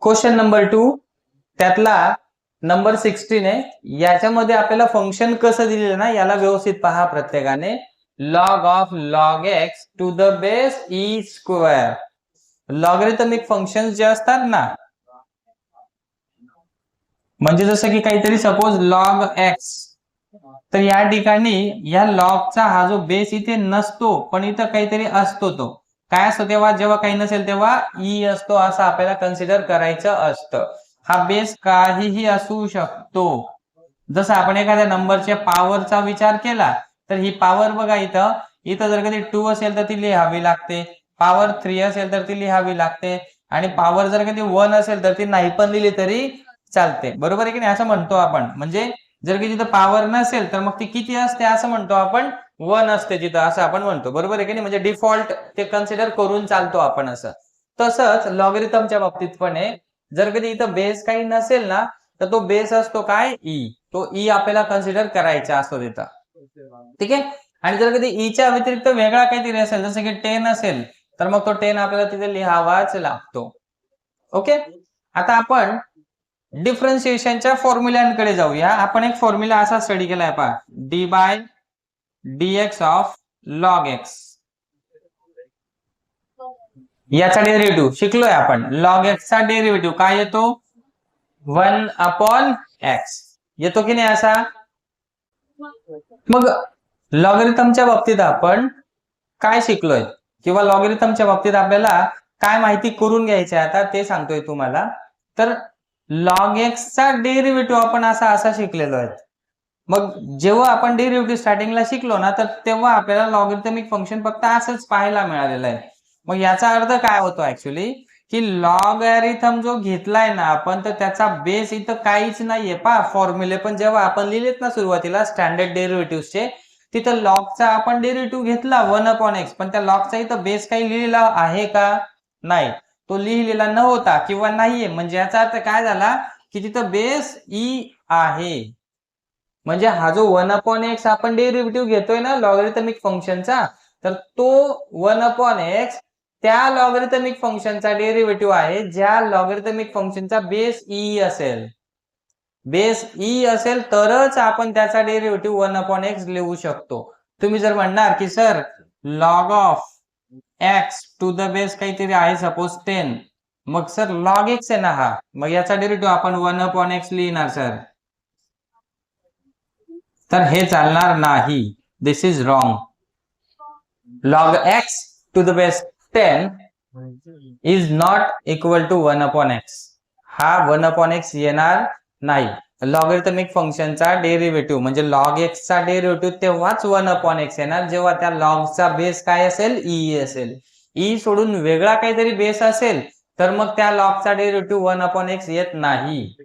Question number 2 त्यातला number 16 आहे. याच्यामध्ये आपल्याला फंक्शन कसं दिलेलं ना याला व्यवस्थित पहा प्रत्येकाने. Log of log x to the base e square. Logarithmic function जे असतात ना, म्हणजे जसं की काहीतरी सपोज लॉग एक्स, तर या ठिकाणी या लॉगचा हा जो बेस इथे नसतो पण इथं काहीतरी असतो. तो काय असतो तेव्हा, जेव्हा काही नसेल तेव्हा ई असतो असं आपल्याला कन्सिडर करायचं असतं. हा बेस काहीही असू शकतो. जसं आपण एखाद्या नंबरच्या पॉवरचा विचार केला तर ही पॉवर बघा, इथं इथं जर कधी 2 असेल तर ती लिहावी लागते, पॉवर 3 असेल तर ती लिहावी लागते, आणि पॉवर जर कधी 1 असेल तर ती नाही पण लिहिली तरी चालते. बरोबर आहे की नाही, असं म्हणतो आपण. म्हणजे जर की तिथं पॉवर नसेल तर मग ती किती असते असं म्हणतो आपण, 1 असते तिथं असं आपण म्हणतो. बरोबर आहे की नाही, म्हणजे डिफॉल्ट ते कन्सिडर करून चालतो आपण असं. तसंच लॉगरिथमच्या बाबतीत पण आहे. जर कधी इथं बेस काही नसेल ना तर तो बेस असतो काय, ई. तो ई आपल्याला कन्सिडर करायचा असतो तिथं. ठीक आहे. आणि जर कधी ईच्या व्यतिरिक्त वेगळा काहीतरी असेल, जसं की 10 असेल तर मग तो 10 आपल्याला तिथे लिहावाच लागतो. ओके. आता आपण डिफरन्शिएशनच्या फॉर्म्युलांकडे जाऊया. आपण एक फॉर्म्युला असा स्टडी केलाय पहा, d by dx of log x. याचा डेरिव्हेटिव्ह शिकलोय आपण. लॉग एक्स चा डेरिव्हेटिव्ह काय येतो, 1 अपॉन एक्स येतो की नाही असा. मग लॉगरिथमच्या बाबतीत आपण काय शिकलोय, किंवा लॉगरिथमच्या बाबतीत आपल्याला काय माहिती करून घ्यायची आता ते सांगतोय तुम्हाला. तर लॉग एक्स चा डेरिव्हेटिव्ह आपण असा शिकलेलो आहे. मग जेव्हा आपण डेरिव्हेटिव्ह स्टार्टिंगला शिकलो ना तर तेव्हा आपल्याला लॉगरिथमिक फंक्शन फक्त असंच पाहायला मिळालेलं आहे. मग याचा अर्थ काय होतो ऍक्च्युली, की लॉगॅरिथम जो घेतलाय ना आपण तर त्याचा बेस इथं काहीच नाहीये. पहा फॉर्म्युले पण जेव्हा आपण लिहिलेत ना सुरुवातीला स्टँडर्ड डेरिव्हेटिव्हचे, तिथं लॉगचा आपण डेरिव्हेटिव्ह घेतला 1 अपॉन एक्स, पण त्या लॉगचा इथं बेस काही लिहिलेला आहे का, नाही. तो लिहिलेला नव्हता किंवा नाहीये. म्हणजे याचा अर्थ काय झाला, की तिथं बेस ई आहे. म्हणजे हा जो 1 अपॉन एक्स आपण डेरिव्हेटिव्ह घेतोय ना लॉगरिथमिक फंक्शनचा, तर तो 1 अपॉन एक्स त्या लॉगरिथमिक फंक्शनचा डेरिव्हेटिव्ह आहे ज्या लॉगरिथमिक फंक्शनचा बेस ई असेल. बेस ई असेल तरच आपण त्याचा डेरिव्हेटिव्ह 1 अपॉन एक्स लिहू शकतो. तुम्ही जर म्हणणार की sir log of x to the base काहीतरी आहे सपोज 10, मग सर लॉग एक्स आहे ना हा, मग याचा डेरिव्हेटिव्ह आपण 1 अपॉन एक्स लिहिणार सर, तर हे चालणार नाही. This is wrong. Log x to the base 10 is not equal to 1 upon x. हा 1 अपॉन एक्स येणार नाही. लॉगरिथमिक फंक्शनचा डेरिव्हेटिव्ह म्हणजे लॉग एक्स चा डेरिव्हेटिव्ह तेव्हाच 1 अपॉन एक्स येणार जेव्हा त्या लॉगचा बेस काय असेल, ई असेल. ई सोडून वेगळा काहीतरी बेस असेल तर मग त्या लॉगचा डेरिव्हेटिव्ह 1 अपॉन एक्स येत नाही.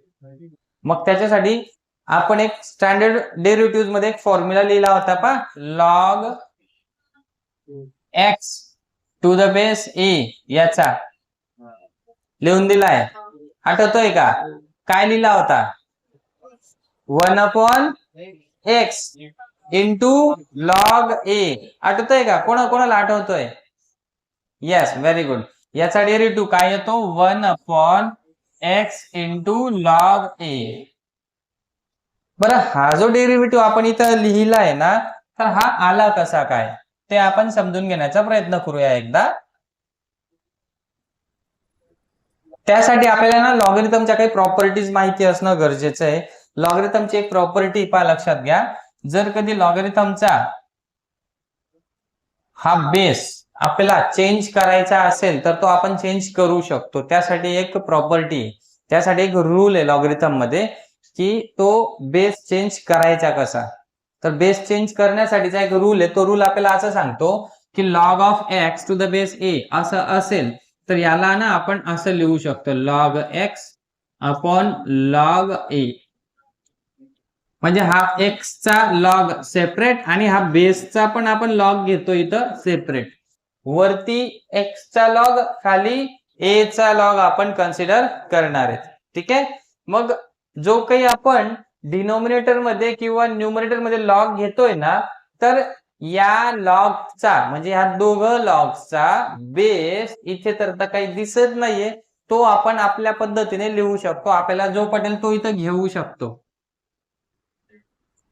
मग त्याच्यासाठी आपण एक स्टँडर्ड डेरिव्हेटिव्ह मध्ये एक फॉर्म्युला लिहिला होता पहा, log x to the base a याचा लिहून दिलाय. आठवतोय का, काय लिहिला होता, 1 upon x into log a. आठवतोय का, कोणाला आठवतोय? Yes, very good. याचा डेरिव्हेटिव्ह काय येतो, 1 upon x into log a. बरं, हा जो डेरिव्हेटिव्ह आपण इथं लिहिला आहे ना, तर हा आला कसा काय ते आपण समजून घेण्याचा प्रयत्न करूया एकदा. त्यासाठी आपल्याला ना लॉगरिथमच्या काही प्रॉपर्टीज माहिती असणं गरजेचं आहे. लॉगरिथमची एक प्रॉपर्टी पहा, लक्षात घ्या. जर कधी लॉगरिथमचा हा बेस आपल्याला चेंज करायचा असेल तर तो आपण चेंज करू शकतो. त्यासाठी एक प्रॉपर्टी, त्यासाठी एक रूल आहे लॉगरिथम मध्ये, की तो बेस चेंज करायचा कसा. तर बेस चेंज करण्यासाठीचा एक रूल आहे. तो रूल आपल्याला असं सांगतो की log of x to the base a असं असेल तर याला ना आपण असं लिहू शकतो, log x upon log a. म्हणजे हा एक्सचा लॉग सेपरेट आणि हा बेसचा पण आपण लॉग घेतो इथं सेपरेट. वरती एक्सचा लॉग, खाली ए चा लॉग आपण कन्सिडर करणार आहेत. ठीक आहे. मग जो काही आपण डिनोमिनेटर मध्ये किंवा न्यूमरेटर मध्ये लॉग घेतोय ना, तर या लॉगचा म्हणजे ह्या दोघं लॉगचा बेस इथे तर काही दिसत नाहीये, तो आपण आपल्या पद्धतीने लिहू शकतो, आपल्याला जो पटेल तो इथं घेऊ शकतो.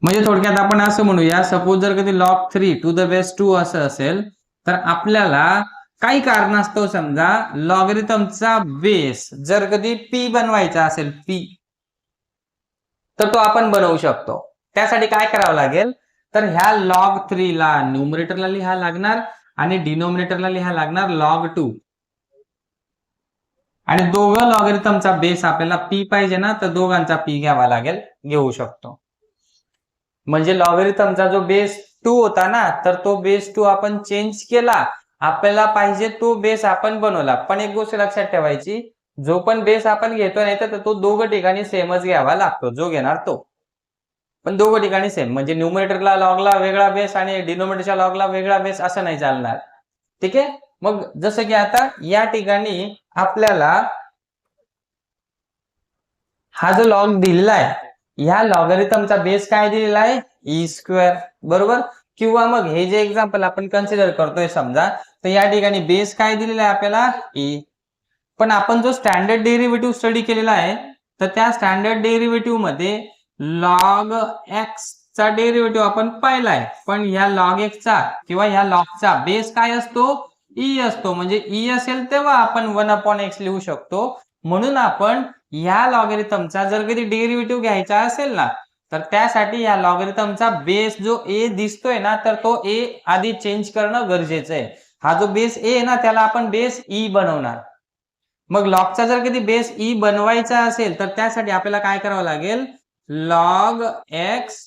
म्हणजे थोडक्यात आपण असं म्हणूया, सपोज जर कधी log 3 टू द बेस 2 असं असेल, तर आपल्याला काही कारणास्तव समजा लॉगरिथमचा बेस जर कधी p बनवायचा असेल p, तर तो आपण बनवू शकतो. त्यासाठी काय करावं लागेल, तर ह्या log 3 ला न्यूमरेटरला लिहा लागणार आणि डिनोमिनेटरला लिहा लागणार log 2. आणि दोघं लॉगरिथमचा बेस आपल्याला p पाहिजे ना, तर दोघांचा p घ्यावा लागेल, घेऊ शकतो. म्हणजे लॉगरिथमचा जो बेस 2 होता ना, तर तो बेस 2 आपण चेंज केला, आपल्याला पाहिजे तो बेस आपण बनवला. पण एक गोष्ट लक्षात ठेवायची, जो पण बेस आपण घेतो नाही तर तो दोघं ठिकाणी सेमच घ्यावा लागतो, जो घेणार तो. पण दोघं ठिकाणी सेम, म्हणजे न्यूमरेटरला लॉगला वेगळा बेस आणि डिनोमिनेटरच्या लॉगला वेगळा बेस असं नाही चालणार. ठीक आहे. मग जसं की आता या ठिकाणी आपल्याला हा जो लॉग दिलेला आहे, ह्या लॉगरिथमचा बेस काय दिलेला आहे, ई स्क्वेअर, बरोबर. किंवा मग हे जे एक्झाम्पल आपण कन्सिडर करतोय समजा, तर या ठिकाणी बेस काय दिलेला आहे आपल्याला, ई. पण आपण जो स्टँडर्ड डेरिव्हेटिव्ह स्टडी केलेला आहे, तर त्या स्टँडर्ड डेरिव्हेटिव्ह मध्ये लॉग एक्स चा डेरिव्हेटिव्ह आपण पाहिलाय, पण ह्या लॉग एक्स चा किंवा ह्या लॉगचा बेस काय असतो, ई असतो. म्हणजे ई असेल तेव्हा आपण 1/x लिहू शकतो. म्हणून आपण या लॉगरिथमचा जर कधी डेरिव्हेटिव्ह घ्यायचा असेल ना, तर त्यासाठी या लॉगरिथमचा बेस जो ए दिसतोय ना, तर तो ए आधी चेंज करणं गरजेचं आहे. हा जो बेस ए आहे ना, त्याला आपण बेस ई बनवणार. मग लॉगचा जर कधी बेस ई बनवायचा असेल, तर त्यासाठी आपल्याला काय करावं लागेल, लॉग एक्स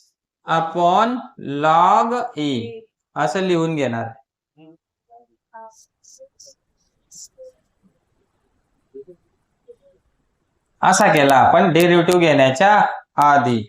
अपॉन लॉग ए असं लिहून घेणार. असा केला आपण डेरिव्हेटिव्ह घेण्याच्या आधी.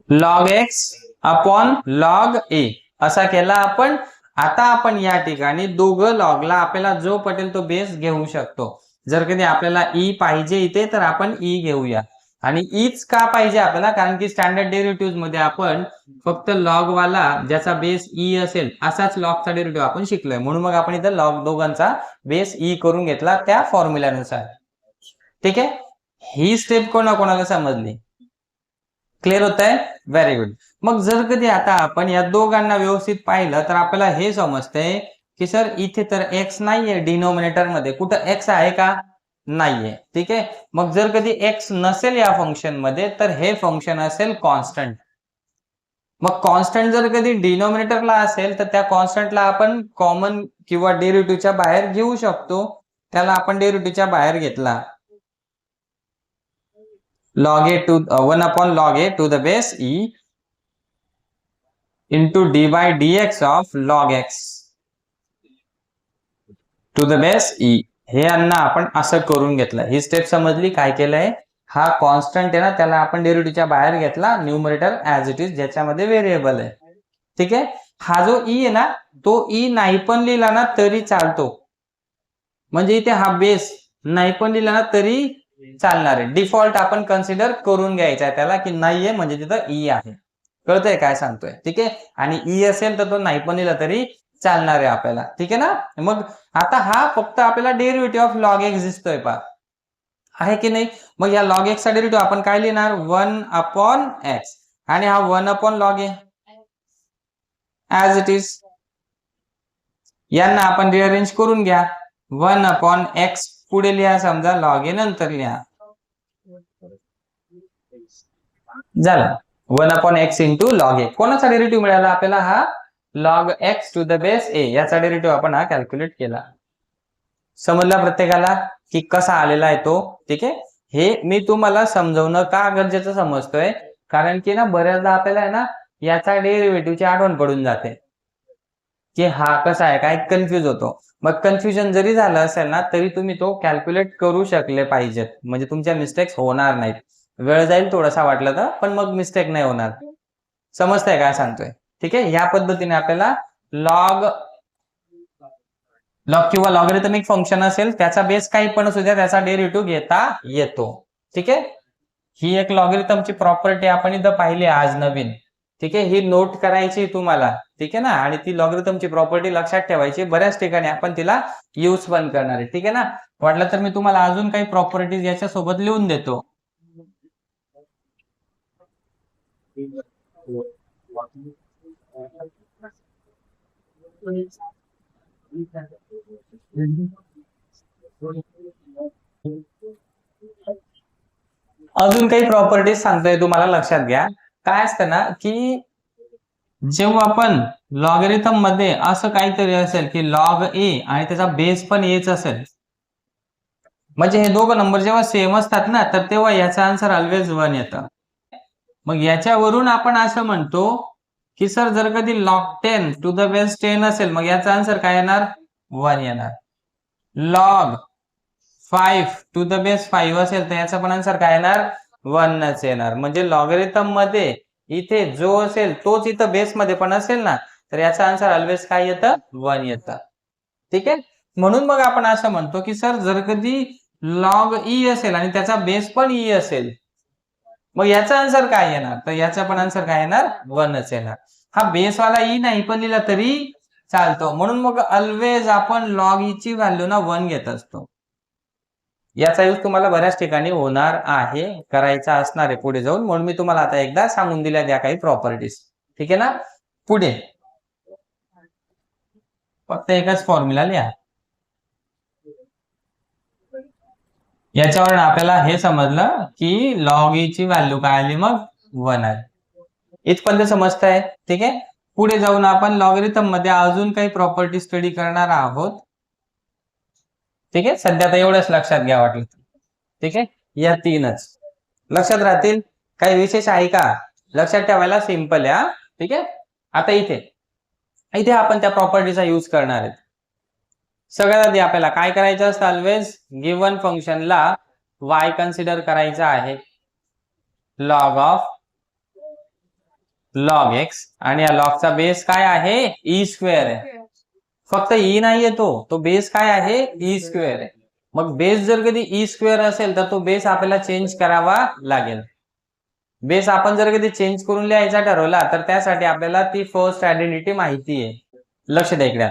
लॉग एक्स अपॉन लॉग ए असा केला आपण. आता आपण या ठिकाणी दोघं लॉगला आपल्याला जो पटेल तो बेस घेऊ शकतो. जर कधी आपल्याला ई पाहिजे इथे, तर आपण ई घेऊया. आणि ईच का पाहिजे आपल्याला, कारण की स्टँडर्ड डेरिव्हेटिव्ह मध्ये आपण फक्त लॉग वाला ज्याचा बेस ई असेल असाच लॉगचा डेरिव्हेटिव्ह आपण शिकलोय. म्हणून मग आपण इथे लॉग दोघांचा बेस ई करून घेतला त्या फॉर्म्युल्यानुसार. ठीक आहे. ही स्टेप कोणाकोणाला समजली, क्लिअर होत आहे, व्हेरी गुड. मग जर कधी आता आपण या दोघांना व्यवस्थित पाहिलं, तर आपल्याला हे समजतंय की सर इथे तर एक्स नाहीये डिनोमिनेटर मध्ये. कुठं एक्स आहे का, नाहीये. ठीक आहे. मग जर कधी एक्स नसेल या फंक्शन मध्ये, तर हे फंक्शन असेल कॉन्स्टंट. मग कॉन्स्टंट जर कधी डिनोमिनेटरला असेल, तर त्या कॉन्स्टंटला आपण कॉमन किंवा डेरिव्हेटिव्हच्या बाहेर घेऊ शकतो. त्याला आपण डेरिव्हेटिव्हच्या बाहेर घेतला, log a to 1 upon log a to the base e into d by dx of log x to the base e. हे यांना आपण असं करून घेतलं. ही स्टेप समजली. काय केलंय, हा कॉन्स्टंट आहे ना, त्याला आपण डेरिव्हेटिव्हच्या बाहेर घेतला, न्यूमरेटर ऍज इट इज ज्याच्यामध्ये व्हेरिएबल आहे. ठीक आहे. हा जो ई आहे ना, तो ई नाही पण लिहिला ना तरी चालतो. म्हणजे इथे हा बेस नाही पण लिहिला ना तरी चालणार आहे. डिफॉल्ट आपण कन्सिडर करून घ्यायचा आहे त्याला, की नाहीये म्हणजे तिथं ई आहे. कळतंय काय सांगतोय. ठीक आहे. आणि ई असेल तर तो नाही पण लिहिला तरी चालणार आहे आपल्याला. ठीक आहे ना. मग आता हा फक्त आपल्याला डेरिव्हेटिव्ह ऑफ लॉग एक्स दिसतोय पा, आहे की नाही. मग या लॉग एक्स चा डेरिव्हेटिव्ह आपण काय लिहिणार, 1 अपॉन एक्स. आणि हा 1 upon log A as it is. यांना आपण रिअरेंज करून घ्या. 1 अपॉन एक्स पुढे लिहा, समजा लॉग ए नंतर लिहा. झालं 1 upon x into log a. कोणाचा डेरिव्हेटिव्ह मिळाला आपल्याला, हा log x to the base a याचा डेरिव्हेटिव्ह आपण हा कॅल्क्युलेट केला. समजला प्रत्येकाला की कसा आलेला आहे तो. ठीक आहे. हे मी तुम्हाला समजवणं का गरजेचं समजतोय, कारण की ना बऱ्याचदा आपल्याला आहे ना याचा डेरिव्हेटिव्हची आठवण पडून जाते की हा कसा आहे, काय कन्फ्युज होतो. मग कन्फ्युजन जरी झालं असेल ना, तरी तुम्ही तो कॅल्क्युलेट करू शकले पाहिजेत, म्हणजे तुमच्या मिस्टेक्स होणार नाहीत. वेळ जाईल थोडासा वाटलं तर, पण मग मिस्टेक नाही होणार. समजतंय काय सांगतोय. ठीक आहे. या पद्धतीने आपल्याला लॉग किंवा लॉगरिथमिक फंक्शन असेल त्याचा बेस काही पण असू द्या, त्याचा डेरिव्हेटिव्ह घेता येतो. ठीक आहे. ही एक लॉगरिथमची प्रॉपर्टी आपण इथं पाहिली आज नवीन. ठीक आहे, ही नोट करायची तुम्हाला, ठीक आहे ना, आणि ती लॉगरिथमची प्रॉपर्टी लक्षात ठेवायची. बऱ्याच ठिकाणी आपण तिला यूज पण करणार आहे, ठीक आहे ना. वाटलं तर मी तुम्हाला अजून काही प्रॉपर्टीज याच्या सोबत लिहून देतो. अजून काही प्रॉपर्टीज सांगतोय तुम्हाला, लक्षात घ्या. काय असतं ना की जेव्हा आपण लॉगरिथम मध्ये असं काहीतरी असेल की लॉग ए आणि त्याचा बेस पण एच असेल, म्हणजे हे दोघं नंबर जेव्हा सेम असतात ना, तर तेव्हा याचा आन्सर ऑलवेज 1 येतं. मग याच्यावरून आपण असं म्हणतो की सर जर कधी लॉग 10 टू द बेस 10 असेल, मग याचा आन्सर काय येणार? 1 येणार. लॉग 5 टू द बेस 5 असेल तर याचा पण आन्सर काय येणार? 1च येणार. म्हणजे लॉगरिथम मध्ये इथे जो असेल तोच इथं बेस मध्ये पण असेल ना, तर याचा आन्सर ऑलवेज काय येतं? 1 येतं. ठीक आहे. म्हणून मग आपण असं म्हणतो की सर जर कधी लॉग ई असेल आणि त्याचा बेस पण ई असेल, मग याचा आन्सर काय येणार? तर याचा पण आन्सर काय येणार? 1च येणार. हा बेसवाला ई नाही पण लिहिला तरी चालतो. म्हणून मग ऑलवेज आपण लॉग ई ची व्हॅल्यू ना 1 घेत असतो. याचा यूज तुम्हाला बऱ्याच ठिकाणी होणार आहे, करायचा असणार आहे पुढे जाऊन. म्हणून मी तुम्हाला आता एकदा सांगून दिल्या द्या काही प्रॉपर्टीज. ठीक आहे ना. पुढे फक्त एकच फॉर्म्युला लिहा. याच्यावर आपल्याला हे समजलं की लॉग ई ची व्हॅल्यू काय आली, मग 1 आहे. इथपर्यंत समजताय? ठीक आहे. पुढे जाऊन आपण लॉगरिथम मध्ये अजून काही प्रॉपर्टी स्टडी करणार आहोत. ठीक आहे. सध्या तर एवढंच लक्षात घ्या वाटलं. ठीक आहे. या 3च लक्षात राहतील. काही विशेष आहे का? लक्षात ठेवायला सिंपल आहे. ठीक आहे. आता इथे इथे आपण त्या प्रॉपर्टीचा यूज करणार आहेत. सगळ्यात आधी आपल्याला काय करायचं असतं? ऑलवेज गिव्हन फंक्शनला y कन्सिडर करायचा आहे, लॉग ऑफ लॉग एक्स, आणि या लॉगचा बेस काय आहे? ई स्क्वेअर आहे. फक्त ई नाहीये, तो बेस काय आहे? ई स्क्वेअर आहे. मग बेस जर कधी ई स्क्वेअर असेल तर तो बेस आपल्याला चेंज करावा लागेल. बेस आपण जर कधी चेंज करून लिहायचा ठरवला तर त्यासाठी आपल्याला ती फर्स्ट आयडेंटिटी माहिती आहे. लक्ष द्या इकडे.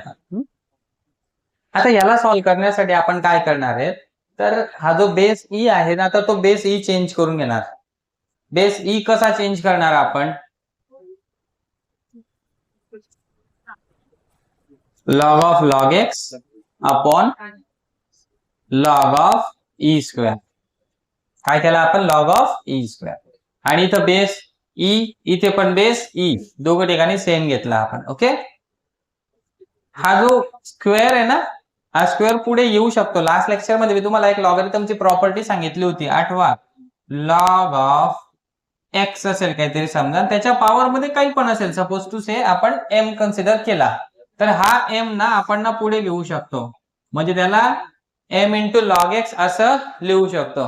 आता याला सॉल्व्ह करण्यासाठी आपण काय करणार आहे, तर हा जो बेस ई आहे ना, तर तो बेस ई चेंज करून घेणार. बेस ई कसा चेंज करणार आपण? Log of log x upon log of E square. काय केला आपण? Log of E square. आणि इथं बेस ई, इथे पण बेस ई, दोघं ठिकाणी सेम घेतला आपण. ओके. हा जो स्क्वेअर आहे ना, हा स्क्वेअर पुढे येऊ शकतो. लास्ट लेक्चर मध्ये मी तुम्हाला एक लॉगरिथमची प्रॉपर्टी सांगितली होती, आठवा. लॉग ऑफ एक्स असेल काहीतरी समजा, त्याच्या पॉवर मध्ये काही पण असेल, सपोज टू से आपण एम कन्सिडर केला, तर हा एम ना आपण ना पुढे घेऊ शकतो. म्हणजे त्याला एम इंटू लॉग एक्स असं लिहू शकतो.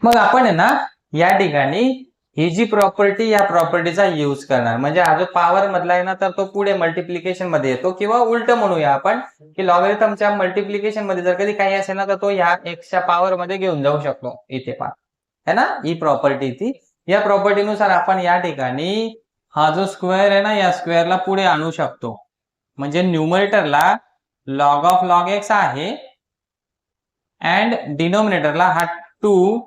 मग आपण आहे ना या ठिकाणी ही जी प्रॉपर्टी, या प्रॉपर्टीचा यूज करणार. म्हणजे हा जो पॉवर मधला आहे ना, तर तो पुढे मल्टिप्लिकेशन मध्ये येतो, किंवा उलट म्हणूया आपण की लॉगरिथमच्या मल्टिप्लिकेशन मध्ये जर कधी काही असेल ना, तर तो या एक्सच्या पॉवर मध्ये घेऊन जाऊ शकतो. इथे पहा है ना, ही प्रॉपर्टी ती. या प्रॉपर्टीनुसार आपण या ठिकाणी हा जो स्क्वेअर आहे ना, या स्क्वेअरला पुढे आणू शकतो. म्हणजे न्यूमरेटरला लॉग ऑफ लॉग एक्स आहे अँड डिनोमिनेटरला हा 2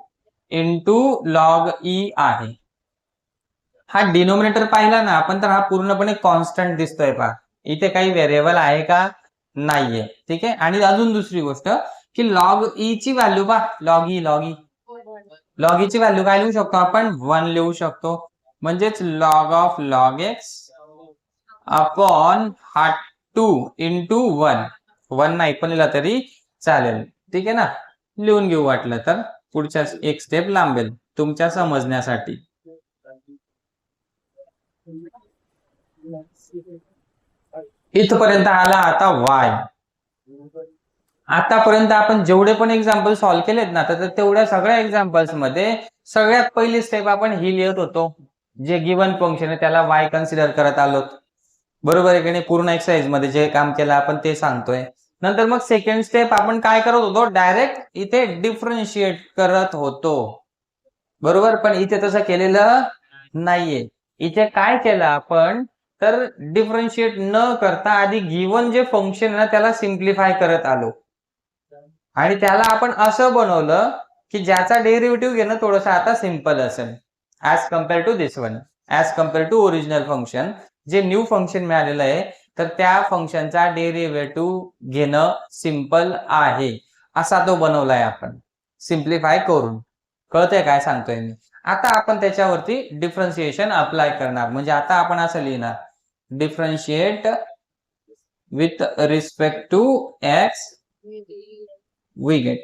इंटू लॉग ई आहे. हा डिनोमिनेटर पाहिला ना आपण, तर हा पूर्णपणे कॉन्स्टंट दिसतोय. पहा इथे काही व्हेरिएबल आहे का? नाहीये. ठीक आहे. आणि अजून दुसरी गोष्ट की लॉग ई ची व्हॅल्यू पहा, लॉग ई लॉग ई ची व्हॅल्यू काय लिहू शकतो आपण? 1 लिहू शकतो. म्हणजेच log of log x upon हा 2 इंटू 1 नाही पण लिहिला तरी चालेल. ठीक आहे ना. लिहून घेऊ वाटलं तर, पुढच्या एक स्टेप लांबेल तुमच्या समजण्यासाठी. इथपर्यंत आला आता वाय. आतापर्यंत आपण जेवढे पण एक्झाम्पल सॉल्व्ह केलेत ना, तर तेवढ्या सगळ्या एक्झाम्पल्स मध्ये सगळ्यात पहिली स्टेप आपण ही लिहित होतो. जे गिव्हन फंक्शन आहे त्याला वाय कन्सिडर करत आलो. बरोबर आहे की नाही? पूर्ण एक्सरसाइज मध्ये जे काम केलं आपण ते सांगतोय. नंतर मग सेकंड स्टेप आपण काय करत होतो? डायरेक्ट इथे डिफरन्शिएट करत होतो. बरोबर. पण इथे तसं केलेलं नाहीये. इथे काय केलं आपण, तर डिफरन्शिएट न करता आधी गिवन जे फंक्शन ना त्याला सिम्प्लिफाय करत आलो आणि त्याला आपण असं बनवलं की ज्याचा डेरिव्हेटिव्ह घेणं थोडंसं आता सिंपल असेल as compare to this one, as compare to original function. जे न्यू फंक्शन मिळालेलं आहे तर त्या फंक्शनचा डेरिव्हेटिव्ह घेणं सिंपल आहे, असा तो बनवलाय आपण सिम्प्लिफाय करून. कळतंय काय सांगतोय मी? आता आपण त्याच्यावरती डिफरन्शिएशन अप्लाय करणार. म्हणजे आता आपण असं लिहिणार, differentiate with respect to x we get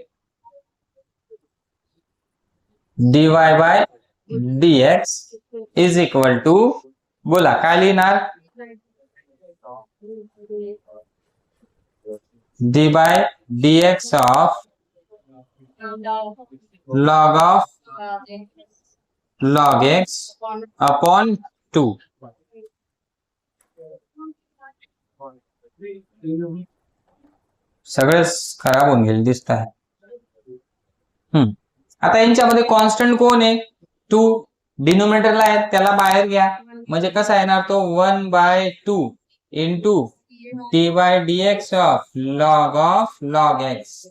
dy by dx is equal to, बोला काय लिहिणार, dy by dx of log of log x upon 2. सगळेच खराब होऊन गेले दिसत आहे. आता यांच्यामध्ये कॉन्स्टंट कोण आहे, 2. डिनोमिनेटरला आहे त्याला बाहेर घ्या, म्हणजे कसा येणार तो 1/2 into d by dx of log x.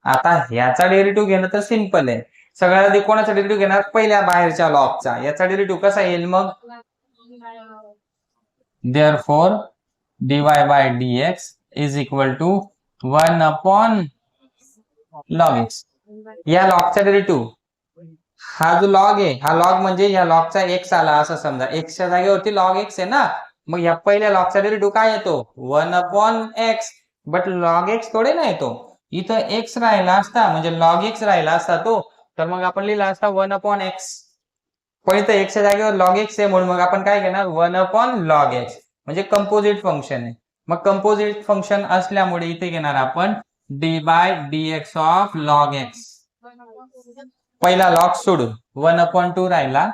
आता ह्याचा डेरिव्हेटिव्ह घेणं तर सिंपल आहे. सगळ्यात आधी कोणाचा डेरिव्हेटिव्ह घेणार, पहिल्या बाहेरच्या लॉगचा. याचा डेरिव्हेटिव्ह कसा येईल मग, therefore dy by dx is equal to 1 upon log x. या लॉगचा डेरिव्हेटिव्ह, हा जो लॉग आहे, हा लॉग म्हणजे या लॉगचा एक्स आला असं समजा, एक्सच्या जागेवरती लॉग एक्स आहे ना, मग या पहिल्या लॉगचा डेरिव्हेटिव्ह काय येतो, 1 upon x. But log x थोडे ना येतो, इथं एक्स राहिला असता म्हणजे लॉग एक्स राहिला असता तो, तर मग आपण लिहिला असता 1 अपॉन एक्स. पण इथं एक्सच्या जागेवर लॉग एक्स आहे म्हणून मग आपण काय घेणार, 1 अपॉन लॉग एक्स. म्हणजे कंपोजिट फंक्शन आहे. मग कंपोजिट फंक्शन असल्यामुळे इथे घेणार आपण d by dx of log x. पहिला लॉग सोडून 1/2 राहिला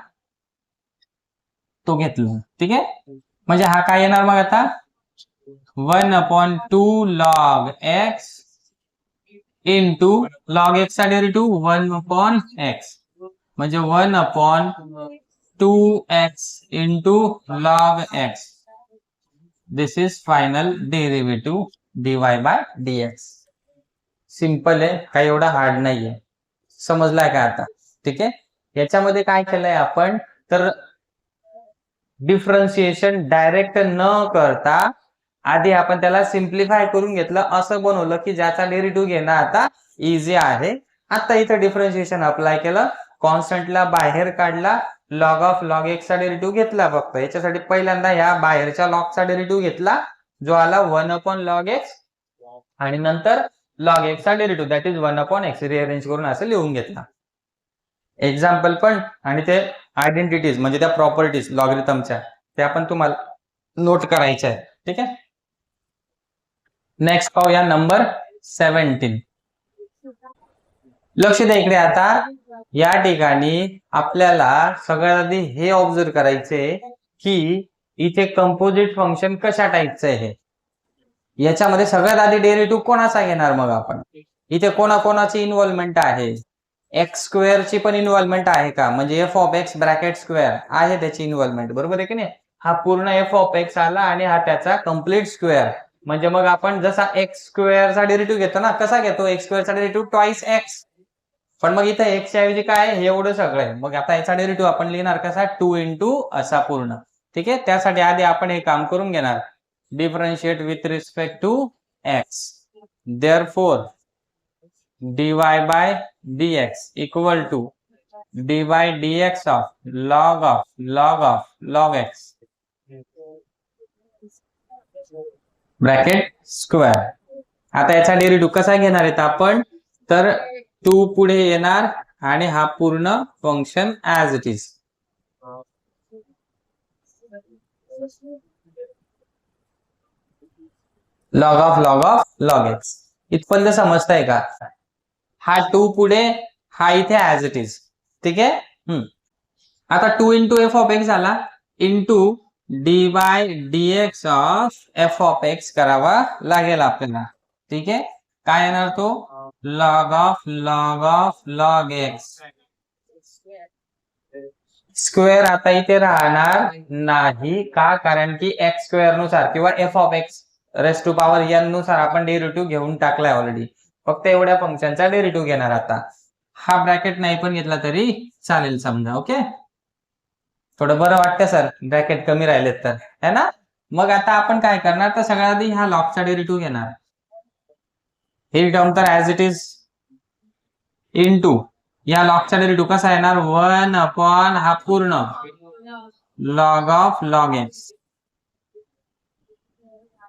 तो घेतला, ठीक आहे. म्हणजे हा काय येणार मग आता, 1/2 log x into log x चा डेरिव्हेटिव्ह 1 अपॉन एक्स, म्हणजे 1/2x into log x. This is final derivative dy by dx. Simple आहे, काही एवढा हार्ड नाहीये. समजलाय का आता, ठीक आहे. याच्यामध्ये काय केलंय आपण, तर डिफरन्शिएशन डायरेक्ट न करता आधी आपण त्याला सिम्प्लिफाय करून घेतलं, असं बनवलं की ज्याचा डेरिव्हेटिव्ह घेणं आता इझी आहे. आता इथं डिफरन्शिएशन अप्लाय केलं, कॉन्स्टंटला बाहेर काढला, लॉग ऑफ लॉग एक्स चा डेरिव्हेटिव्ह घेतला फक्त. याच्यासाठी पहिल्यांदा ह्या बाहेरच्या लॉगचा डेरिव्हेटिव्ह घेतला जो आला 1 अपॉन लॉग एक्स, आणि नंतर लॉग एक्स चा derivative that is 1 upon x rearrange करून असं लिहून घेतला. एक्झाम्पल पण आणि ते आयडेंटिटीज म्हणजे त्या प्रॉपर्टीज लॉगरिथमच्या, त्या पण तुम्हाला नोट करायच्या आहेत, ठीक आहे. नेक्स्ट पाहूया नंबर 17. लक्ष द्या इकडे. आता या ठिकाणी आपल्याला सगळ्यात आधी हे ऑब्झर्व करायचे की इथे कंपोजिट फंक्शन कशा टाईपचं आहे. याच्यामध्ये सगळ्यात आधी डेरिव्हेटिव्ह कोणाचा घेणार, मग आपण इथे कोणाकोणाची इन्व्हॉल्वमेंट आहे, एक्स स्क्वेअर ची पण इन्व्हॉल्वमेंट आहे का, म्हणजे f of x bracket square आहे त्याची इन्व्हॉल्वमेंट, बरोबर आहे की नाही. हा पूर्ण एफ ऑफ एक्स आला आणि हा त्याचा कम्प्लीट स्क्वेअर. म्हणजे मग आपण जसा एक्स स्क्वेअरचा डेरिव्हेटिव्ह घेतो ना, कसा घेतो, एक्स स्क्वेअरचा डेरिव्हेटिव्ह ट्वाइस एक्स. पण मग इथं एक्स ऐवजी काय हे एवढं सगळं आहे. मग आता याचा डेरिव्हेटिव्ह आपण लिहिणार कसा, 2 इंटू असा पूर्ण, ठीक आहे. त्यासाठी आधी आपण हे काम करून घेणार, differentiate with respect to x. Therefore dy by dx equal to dy dx of log x bracket square. आता याचा डेरिव्हेटिव्ह कसा घेणार आहेत आपण, तर 2 पुढे येणार आणि हा पूर्ण function as it is. Log of log x. इथपर्यंत समजताय का. हा 2 पुढे, हा इथे ऍज इट इज, ठीक आहे. आता 2 इंटू एफ ऑफ एक्स झाला, into d by dx of f of x करावा लागेल आपल्याला, ठीक आहे. काय येणार तो, log of log x square आता इथे राहणार नाही का, कारण की एक्स स्क्वेअर नुसार किंवा f of x raise to power n नुसार आपण डेरिव्हेटिव्ह घेऊन टाकलाय ऑलरेडी. फक्त एवढ्या फंक्शनचा डेरिव्हेटिव्ह घेणार आता. हा ब्रॅकेट नाही पण घेतला तरी चालेल समजा. ओके, थोडं बरं वाटतं सर ब्रॅकेट कमी राहिलेत तर, है ना. मग आता आपण काय करणार, तर सगळ्यात आधी ह्या लॉगचा डेरिव्हेटिव्ह घेणार. ही टर्म तर ऍज इट इज इनटू या लॉगचा डेरिव्हेटिव्ह कसा येणार, 1 हा पूर्ण log of log x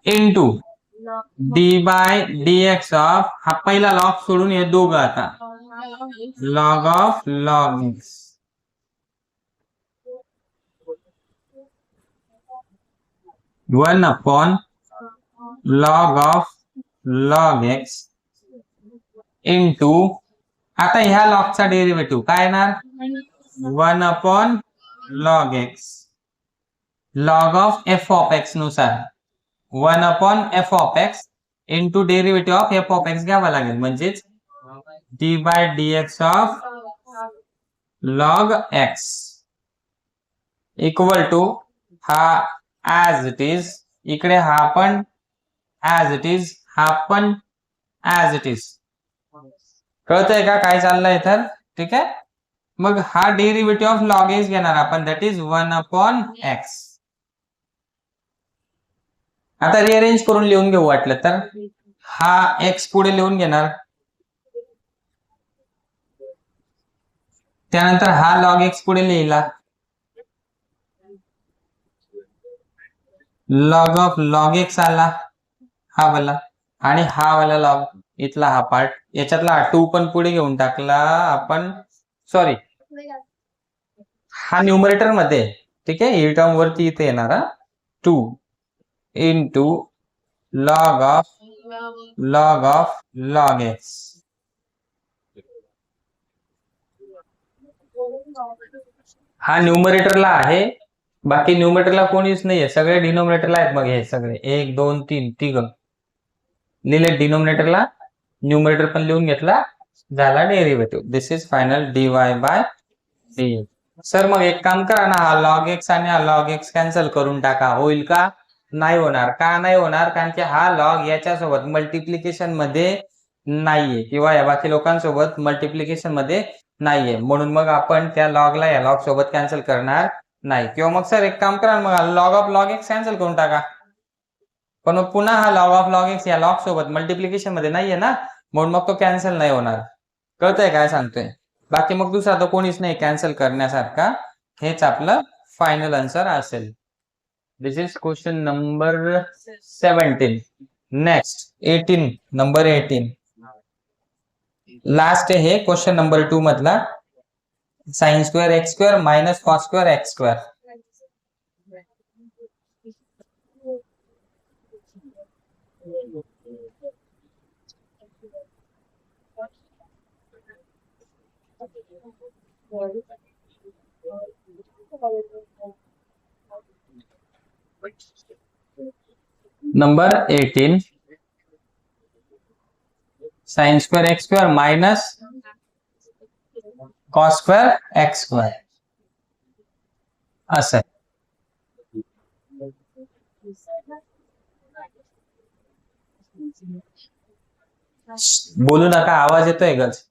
into d by d x of हा पहिला लॉग सोडून हे दोघं आता log of log x 1 log of log x into आता ह्या लॉगचा डेरिव्हेटिव्ह काय येणार, 1 log x log of f of x नुसार 1 f of x into derivative of f of x घ्यावा लागेल, म्हणजेच d by d x of log x equal to हा ऍज इट इज, इकडे हा पण ऍज इट इज, हा पण ऍज इट इज. कळतंय का काय चाललंय तर, ठीक आहे. मग हा डेरिव्हेटिव्ह ऑफ लॉग एक्स घेणार आपण, दॅट इज 1 एक्स. आता रिअरेंज करून लिहून घेऊ वाटलं तर, हा एक्स पुढे लिहून घेणार, त्यानंतर हा लॉग एक्स पुढे लिहिला, लॉग ऑफ लॉग एक्स आला हा वाला, आणि हा वाला लॉग इथला हा पार्ट, याच्यातला 2 पण पुढे घेऊन टाकला आपण, सॉरी हा न्यूमरेटर मध्ये, ठीक आहे. ही टर्म वरती इथे येणार 2 into log of log x. हा न्यूमरेटरला आहे, बाकी न्यूमरेटरला कोणीच नाहीये, सगळे डिनोमिनेटरला आहेत. मग हे सगळे 1 2 3 तिघ लिहिले डिनोमिनेटरला, न्यूमरेटर पण लिहून घेतला, झाला derivative. This is final dy by d. Sir मग एक काम करा ना, हा लॉग एक्स आणि हा लॉग एक्स कॅन्सल करून टाका, होईल का, नाही होणार. का नाही होणार, कारण की हा लॉग याच्यासोबत मल्टिप्लिकेशन मध्ये नाहीये किंवा या बाकी लोकांसोबत मल्टिप्लिकेशन मध्ये नाहीये, म्हणून मग आपण त्या लॉगला या लॉग सोबत कॅन्सल करणार नाही. किंवा मग सर एक काम करा, मग log of log x cancel करून टाका, पण मग पुन्हा हा लॉग ऑफ लॉग एक्स या लॉग सोबत मल्टिप्लिकेशन मध्ये नाहीये ना, म्हणून मग तो कॅन्सल नाही होणार. कळतंय काय सांगतोय. बाकी मग दुसरा तो कोणीच नाही कॅन्सल करण्यासारखा, हेच आपलं फायनल आन्सर असेल. This is question number 17. Next 18, number 18 last आहे क्वेश्चन नंबर 2 मधला, sine square x square minus cos square x square. Number 18 sine square x square minus cos square x square असं. बोलू नका, आवाज येतोय गज.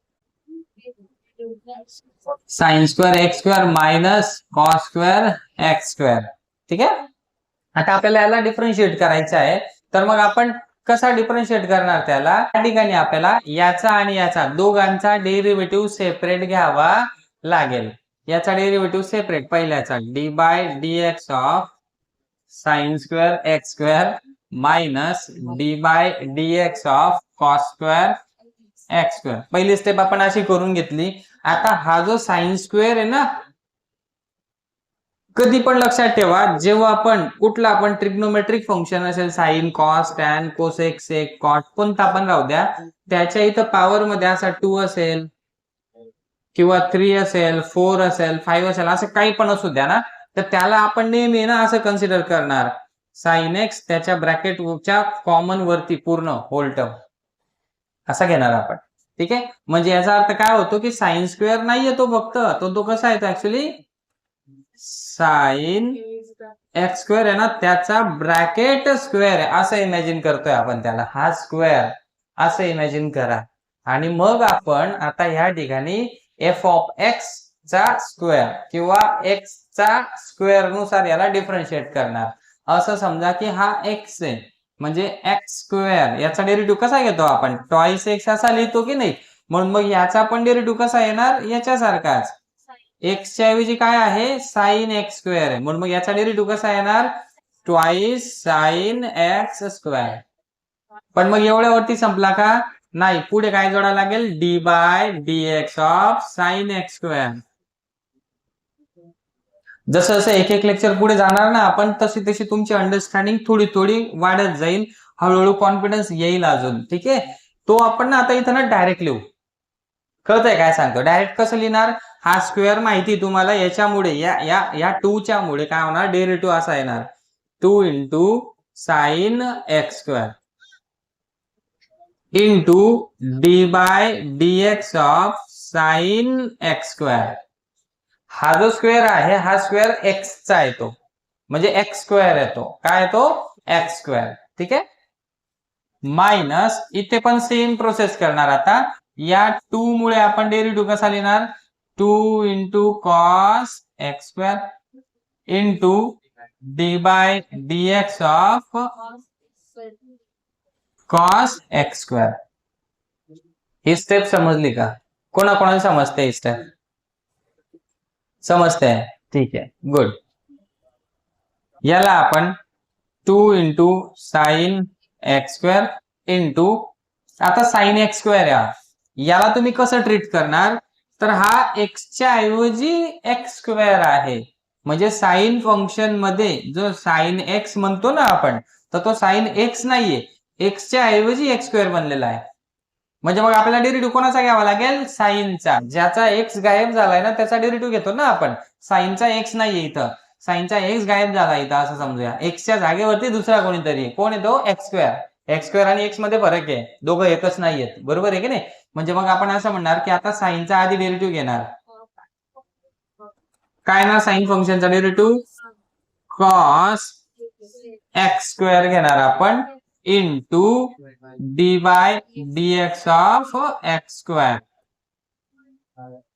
Sine square x square minus cos square x square, ठीक आहे. आता आपल्याला याला डिफरन्शिएट करायचं आहे, तर मग आपण कसा डिफरन्शिएट करणार त्याला, त्या ठिकाणी आपल्याला याचा आणि याचा दोघांचा डेरिव्हेटिव्ह सेपरेट घ्यावा लागेल. याचा डेरिव्हेटिव्ह सेपरेट, पहिल्याचा d by d x of sine square x square minus d by d x of cos square x square. पहिली स्टेप आपण अशी करून घेतली. आता हा जो साइन स्क्वेअर आहे ना, कधी पण लक्षात ठेवा, जेव्हा आपण कुठला आपण ट्रिग्नोमेट्रिक फंक्शन असेल, sine cos tan cosec sec cot कोणता पण राहू द्या, त्याच्या इथं पॉवर मध्ये असा 2 असेल किंवा 3 असेल, 4 असेल, 5 असेल, असं काही पण असू द्या ना, तर त्याला आपण नेहमी ना असं कन्सिडर करणार साइन एक्स त्याच्या ब्रॅकेटच्या कॉमन वरती पूर्ण होल टर्म असा घेणार आपण, ठीक आहे. म्हणजे याचा अर्थ काय होतो की साइन स्क्वेअर नाहीये तो, फक्त तो कसा येतो ऍक्च्युली साइन एक्स स्क्वेअर आहे ना, त्याचा ब्रॅकेट स्क्वेअर आहे असं इमॅजिन करतोय आपण त्याला. हा स्क्वेअर असं इमॅजिन करा. आणि मग आपण आता ह्या ठिकाणी एफ ऑफ एक्स चा स्क्वेअर किंवा एक्स चा स्क्वेअर नुसार याला डिफरन्शिएट करणार. असं समजा की हा एक्स आहे, म्हणजे एक्स स्क्वेअर याचा डेरिव्हेटिव्ह कसा घेतो आपण, ट्वाइस एक्स असा लिहितो की नाही. म्हणून मग याचा पण डेरिव्हेटिव्ह कसा येणार, याच्यासारखाच. एक्स च्या ऐवजी काय आहे, साइन एक्स स्क्वेअर आहे. म्हणून मग याचा डेरिव्हेटिव्ह कसा येणार, ट्वाइस साइन एक्स स्क्वेअर. पण मग एवढ्यावरती संपला का, नाही. पुढे काय जोडायला लागेल, d by d x of sine x square. जसं जसं एक एक लेक्चर पुढे जाणार ना आपण, तशी तशी तुमची अंडरस्टँडिंग थोडी थोडी वाढत जाईल. हळूहळू कॉन्फिडन्स येईल अजून. ठीक आहे. तो आपण ना आता इथं ना डायरेक्ट लिहू. कळतंय काय सांगतो, डायरेक्ट कसं लिहिणार. हा स्क्वेअर माहिती तुम्हाला, याच्यामुळे या टूच्या मुळे काय होणार, डेरिव्हेटिव्ह असा येणार, 2 into sine x square into d by d x of sine x square. हा जो स्क्वेअर आहे, हा स्क्वेअर एक्सचा येतो, म्हणजे एक्स स्क्वेअर येतो. काय येतो, एक्स स्क्वेअर. ठीक आहे. मायनस इथे पण सेम प्रोसेस करणार. आता या 2 मुळे आपण डेरिव्हेटिव्ह कसा लिहिणार, 2 into cos x square into d by d x of cos x square. ही स्टेप समजली का, कोणाकोणाला समजते ही स्टेप, समजते. ठीक आहे, गुड. याला आपण 2 into sine x square into, आता साइन एक्स स्क्वेअर याला तुम्ही कसं ट्रीट करणार, तर हा एक्सच्या ऐवजी एक्स स्क्वेअर आहे. म्हणजे साइन फंक्शन मध्ये जो साइन एक्स म्हणतो ना आपण, तर तो साइन एक्स नाहीये, एक्सच्या ऐवजी एक्स स्क्वेअर बनलेला आहे. म्हणजे मग आपल्याला डेरिव्हेटिव्ह कोणाचा घ्यावा लागेल, साइनचा. ज्याचा एक्स गायब झालाय ना, त्याचा डेरिव्हेटिव्ह घेतो ना आपण. साइनचा एक्स नाहीये इथं, साइनचा एक्स गायब झाला इथं असं समजूया. एक्सच्या जागेवरती दुसरा कोणीतरी, कोण येतो, एक्स स्क्वेअर. एक्स स्क्वेअर आणि एक्स मध्ये फरक आहे, दोघं एकच नाहीयेत. बरोबर आहे की नाही. म्हणजे मग आपण असं म्हणणार की आता साइनचा आधी डेरिव्हेटिव्ह घेणार. काय ना, साइन फंक्शनचा डेरिव्हेटिव्ह कॉस एक्स स्क्वेअर घेणार आपण into d by d x of x square.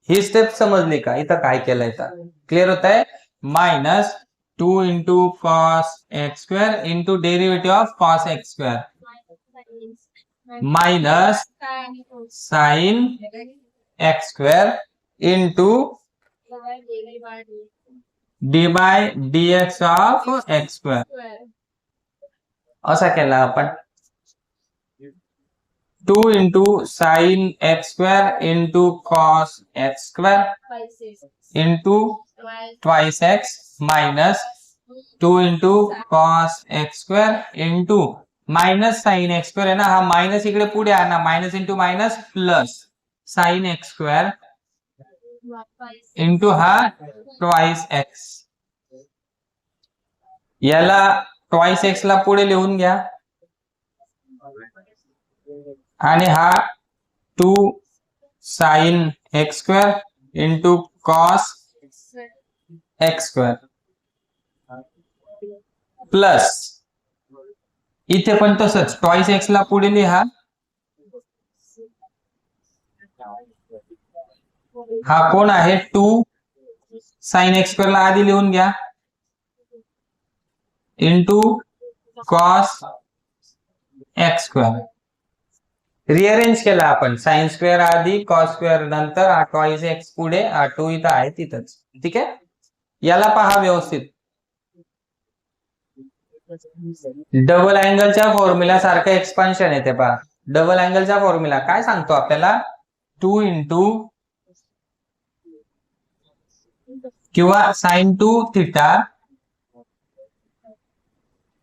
ही स्टेप समजली का, इथं काय केलंय तर क्लिअर होत आहे. Minus 2 into cos x square into derivative of cos x square minus sine x square into d by d x of x square. असा केला आपण. 2 into sine x square into cos x square into twice x minus 2 into cos x square into minus sine x square आहे ना, हा minus इकडे पुढे आहे ना, minus into minus plus sign x square into हा ट्वाइस एक्स. याला twice x ला पुढे लिहून घ्या आणि हा 2 sign x square into cos x square plus इथे पण तसंच ट्वाइस एक्स ला पुढे लिहा. हा कोण आहे, 2 साइन एक्स स्क्वेअर ला आधी लिहून घ्या into cos x square. Rearrange केला आपण, साइन स्क्वेअर आधी, कॉस स्क्वेअर नंतर, हा ट्वाइस एक्स पुढे, हा 2 इथं आहे तिथंच. ठीक आहे. याला पहा व्यवस्थित. डबल अँगलच्या फॉर्म्युला सारखं एक्सपान्शन येते पहा. डबल अँगलचा फॉर्म्युला काय सांगतो आपल्याला, 2 इंटू किंवा sine 2 theta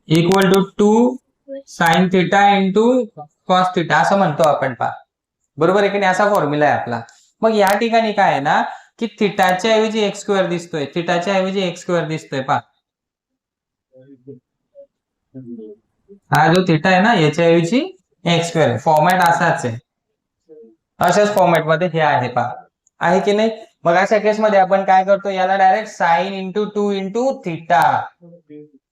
equal to 2 sine theta into cos theta असं म्हणतो आपण पहा. बरोबर आहे की नाही. असा फॉर्म्युला आहे आपला. मग या ठिकाणी काय आहे ना, की थिटाच्या ऐवजी एक्स स्क्वेअर दिसतोय, थिटाच्या ऐवजी एक्स स्क्वेअर दिसतोय पहा. हा जो थिटा आहे ना, याच्या ऐवजी एक्स स्क्वेअर. फॉर्मॅट असाच आहे, अशाच फॉर्मॅट मध्ये हे आहे पहा. आहे की नाही? मग अशा केसमध्ये आपण काय करतो, याला direct sine into 2 into theta,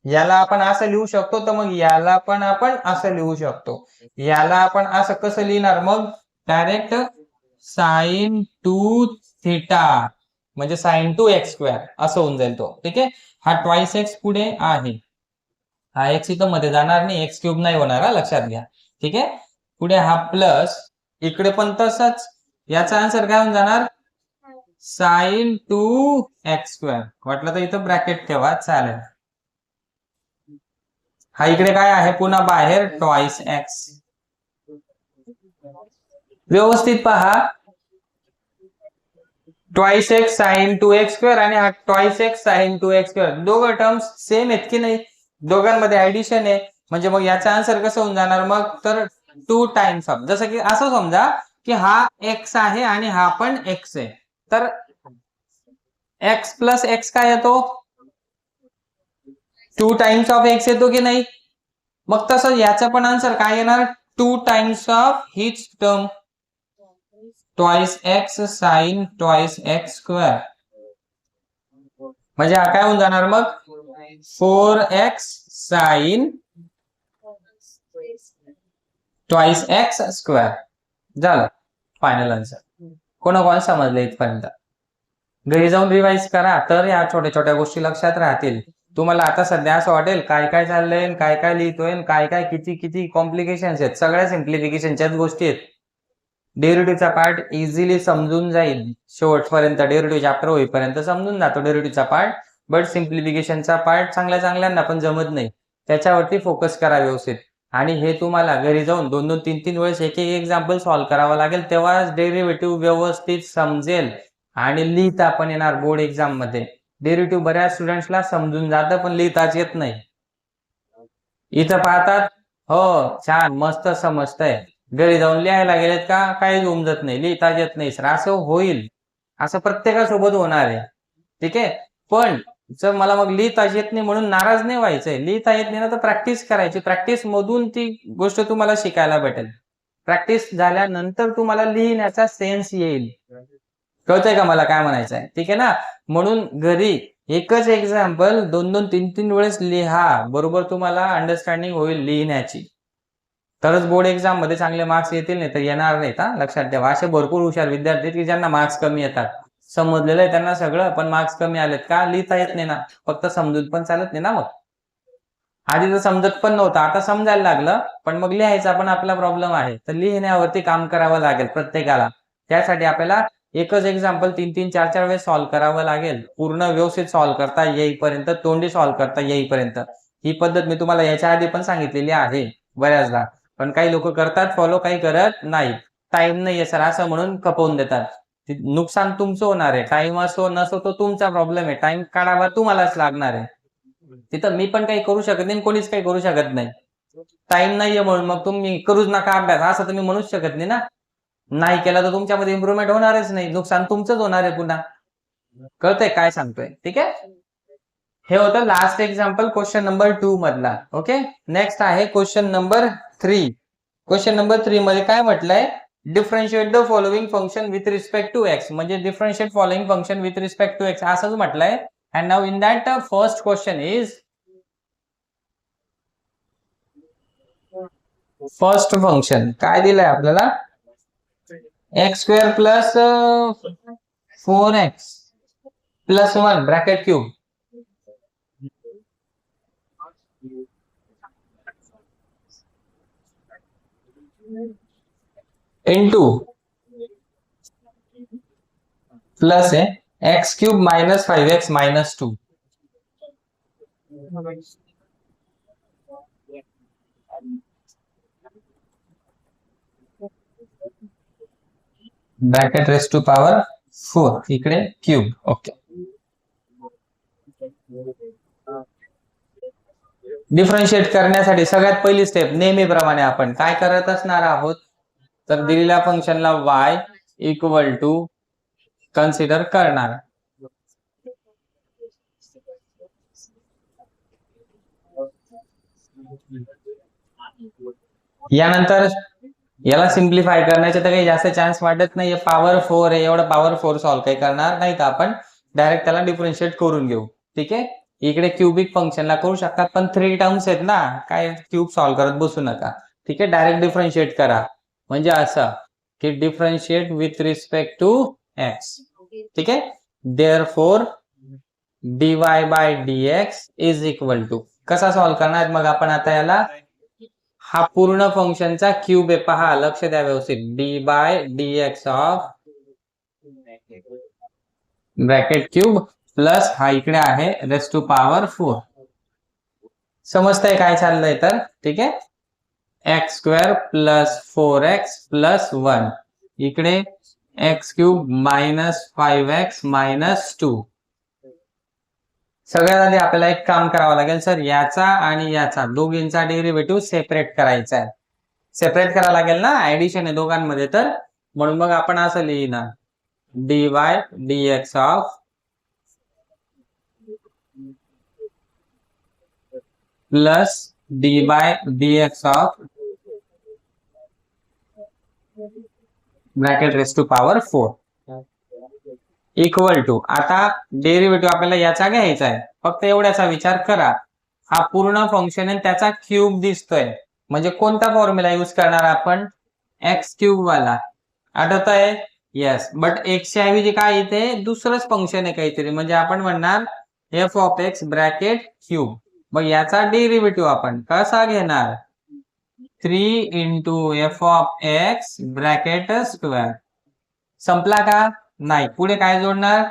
याला आपण असं लिहू शकतो, तर मग याला पण आपण असं लिहू शकतो. याला आपण असं कसं लिहिणार मग, डायरेक्ट साइन 2 थिटा म्हणजे साइन 2 एक्स स्क्वेअर असं होऊन जाईल तो. ठीक आहे, हा ट्वाइस एक्स पुढे आहे, हा एक्स इथं मध्ये जाणार नाही, एक्स क्यूब नाही होणार, लक्षात घ्या. ठीक आहे, पुढे हा प्लस, इकडे पण तसंच, याचा आन्सर काय होऊन जाणार, साइन 2 एक्स स्क्वेअर. वाटलं तर इथं ब्रॅकेट ठेवा, चालेल. हा इकडे काय आहे, पुन्हा बाहेर ट्वाइस एक्स. व्यवस्थित पहा, twice x sine 2 x square आणि हा twice x sine 2 x square, दोघं टर्म्स सेम आहेत की नाही, दोघांमध्ये ऍडिशन आहे, म्हणजे मग याचा आन्सर कसं होऊन जाणार मग, तर 2 टाइम्स ऑफ, जसं की असं समजा की हा एक्स आहे आणि हा पण एक्स आहे, तर एक्स प्लस एक्स काय येतो, 2 टाइम्स ऑफ एक्स येतो की नाही. मग तसं याचा पण आन्सर काय येणार, 2 टाइम्स ऑफ हीच term, twice x sine twice x square, म्हणजे हा काय होऊन जाणार मग, 4x sine twice x square. झालं फायनल आन्सर. कोण समजले इथपर्यंत? घरी जाऊन रिवाइज करा, तर या छोट्या छोट्या गोष्टी लक्षात राहतील. तुम्हाला आता सध्या असं वाटेल काय काय चाललंय, काय काय लिहितोय, काय काय किती किती कॉम्प्लिकेशन्स आहेत, सगळ्या सिम्प्लिफिकेशनच्याच गोष्टी आहेत. डेरिव्हेटिव्हचा पार्ट इझिली समजून जाईल, शेवटपर्यंत डेरिव्हेटिव्ह चॅप्टर होईपर्यंत समजून जातो डेरिव्हेटिव्हचा पार्ट, बट सिम्प्लिफिकेशनचा पार्ट चांगल्या चांगल्यांना पण जमत नाही, त्याच्यावरती फोकस करा व्यवस्थित. आणि हे तुम्हाला घरी जाऊन 2-2, 3-3 वेळेस एक एक एक्झाम्पल सॉल्व्ह करावा लागेल, तेव्हाच डेरिव्हेटिव्ह व्यवस्थित समजेल आणि लिहिता पण येणार बोर्ड एक्झाम मध्ये. डेरिव्हेटिव्ह बऱ्याच स्टुडंट्सला समजून जातं पण लिहिताच येत नाही. इथं पाहतात, हो छान मस्त समजतंय, घरी जाऊन लिहायला गेलेत का काही उमजत नाही, लिहिताच येत नाही सर, असं होईल, असं प्रत्येकासोबत होणार आहे. ठीक आहे, पण जर मला मग लिहिताच येत नाही म्हणून नाराज नाही व्हायचंय, लिहिता येत नाही ना तर प्रॅक्टिस करायची, प्रॅक्टिस मधून ती गोष्ट तुम्हाला शिकायला भेटेल, प्रॅक्टिस झाल्यानंतर तुम्हाला लिहिण्याचा सेन्स येईल. कळतंय का मला काय म्हणायचंय? ठीक आहे ना, म्हणून घरी एकच एक्झाम्पल 2-2, 3-3 वेळेस लिहा, बरोबर तुम्हाला अंडरस्टँडिंग होईल लिहिण्याची, तरच बोर्ड एक्झाम मध्ये चांगले मार्क्स येतील, नाही तर येणार नाहीत. लक्षात ठेवा, असे भरपूर हुशार विद्यार्थी की ज्यांना मार्क्स कमी येतात, समजलेलं आहे त्यांना सगळं पण मार्क्स कमी आलेत का, लिहिता येत नाही ना, फक्त समजून पण चालत नाही ना. मग आधी तर समजत पण नव्हतं, आता समजायला लागलं, पण मग लिहायचा पण आपला प्रॉब्लेम आहे, तर लिहिण्यावरती काम करावं लागेल प्रत्येकाला. त्यासाठी आपल्याला एकच एक्झाम्पल 3-3, 4-4 वेळेस सॉल्व्ह करावं लागेल, पूर्ण व्यवस्थित सॉल्व्ह करता येईपर्यंत, तोंडी सॉल्व्ह करता येईपर्यंत. ही पद्धत मी तुम्हाला याच्या आधी पण सांगितलेली आहे बऱ्याचदा, पण काही लोक करतात फॉलो, काही करत नाही, टाइम नाहीये सर असं म्हणून खपवून देतात. नुकसान तुमचं होणार आहे, टाइम असो नसो तो तुमचा प्रॉब्लेम आहे, टाइम काढावा तुम्हालाच लागणार आहे. तिथं मी पण काही करू शकत नाही, कोणीच काही करू शकत नाही. टाइम नाहीये म्हणून मग तुम्ही करूच नका अभ्यास असं तुम्ही म्हणूच शकत नाही ना. नाही केला तर तुमच्यामध्ये इम्प्रुव्हमेंट होणारच नाही, नुकसान तुमचंच होणार आहे पुन्हा. कळतंय काय सांगतोय? ठीक आहे, हे होतं लास्ट एक्झाम्पल क्वेश्चन नंबर 2 मधला. ओके, नेक्स्ट आहे क्वेश्चन नंबर 3. क्वेश्चन नंबर 3 मध्ये काय म्हटलंय, differentiate the following function with respect to x, म्हणजे differentiate following function with respect to x असंच म्हटलंय. And now in that first question is, first function काय दिलंय आपल्याला, x square plus 4x plus 1 bracket cube into plus है x cube minus 5x minus 2, bracket raise to power 4 इकडे cube. Okay, differentiate करण्यासाठी सगळ्यात पहिली स्टेप नेहमीप्रमाणे आपण काय करत असणार आहोत, तर दिलेल्या फंक्शनला y इक्वल टू कन्सिडर करणार. यानंतर याला सिम्प्लिफाय करण्याचे तर काही जास्त चान्स वाटत नाही. पॉवर 4 आहे, एवढा पॉवर 4 सॉल्व्ह काही करणार नाही, तर आपण डायरेक्ट त्याला डिफरन्शिएट करून घेऊ. ठीक आहे, इकडे क्युबिक फंक्शनला करू शकतात, पण 3 टर्म्स आहेत ना, काय क्यूब सॉल्व्ह करत बसू नका. ठीक आहे, डायरेक्ट डिफरन्शिएट करा. म्हणजे असं की differentiate with respect to x. ठीक आहे, therefore dy by dx is equal to, कसा सॉल्व्ह करणार मग आपण आता याला? हा पूर्ण फंक्शनचा क्यूब आहे, पहा, लक्ष द्या व्यवस्थित. dy by dx of bracket cube plus हा इकडे आहे रेस टू पॉवर 4. समजतंय काय चाललंय तर? ठीक आहे, x square plus 4x plus 1, इकडे x cube minus 5x minus 2. सगळ्यात आधी आपल्याला एक काम करावं लागेल सर, याचा आणि याचा दोघींचा डेरिव्हेटिव्ह सेपरेट करायचा आहे. सेपरेट करायला लागेल ना, ऍडिशन आहे दोघांमध्ये, तर म्हणून मग आपण असं लिहिणार dy dx of plus dy dx of bracket raise to power 4 equal to, आता डेरिव्हेटिव्ह आपल्याला याचा घ्यायचा आहे, फक्त एवढ्याचा विचार करा. हा पूर्ण फंक्शन आहे, त्याचा क्यूब दिसतोय, म्हणजे कोणता फॉर्म्युला यूज करणार आपण? एक्स क्यूब वाला. आठवत आहे? येस. बट एक्सच्या ऐवजी काय इथे दुसरंच फंक्शन आहे काहीतरी, म्हणजे आपण म्हणणार f of x bracket cube. मग याचा डेरिव्हेटिव्ह आपण कसा घेणार? 3 into f of x bracket square. संपला का? नाही, पुढे काय जोडणार?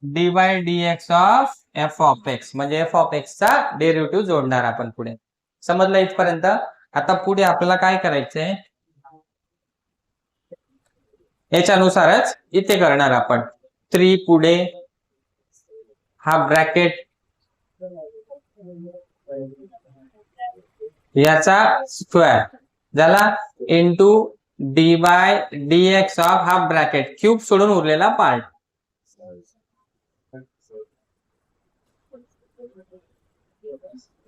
D by d x of f of x, म्हणजे एफ ऑफ एक्स चा डेरिव्हेटिव्ह जोडणार आपण पुढे. समजलं इथपर्यंत? आता पुढे आपल्याला काय करायचंय, याच्यानुसारच इथे करणार आपण. 3 पुढे हा ब्रॅकेट याचा स्क्वेअर झाला into d by d x of हा ब्रॅकेट क्यूब सोडून उरलेला पार्ट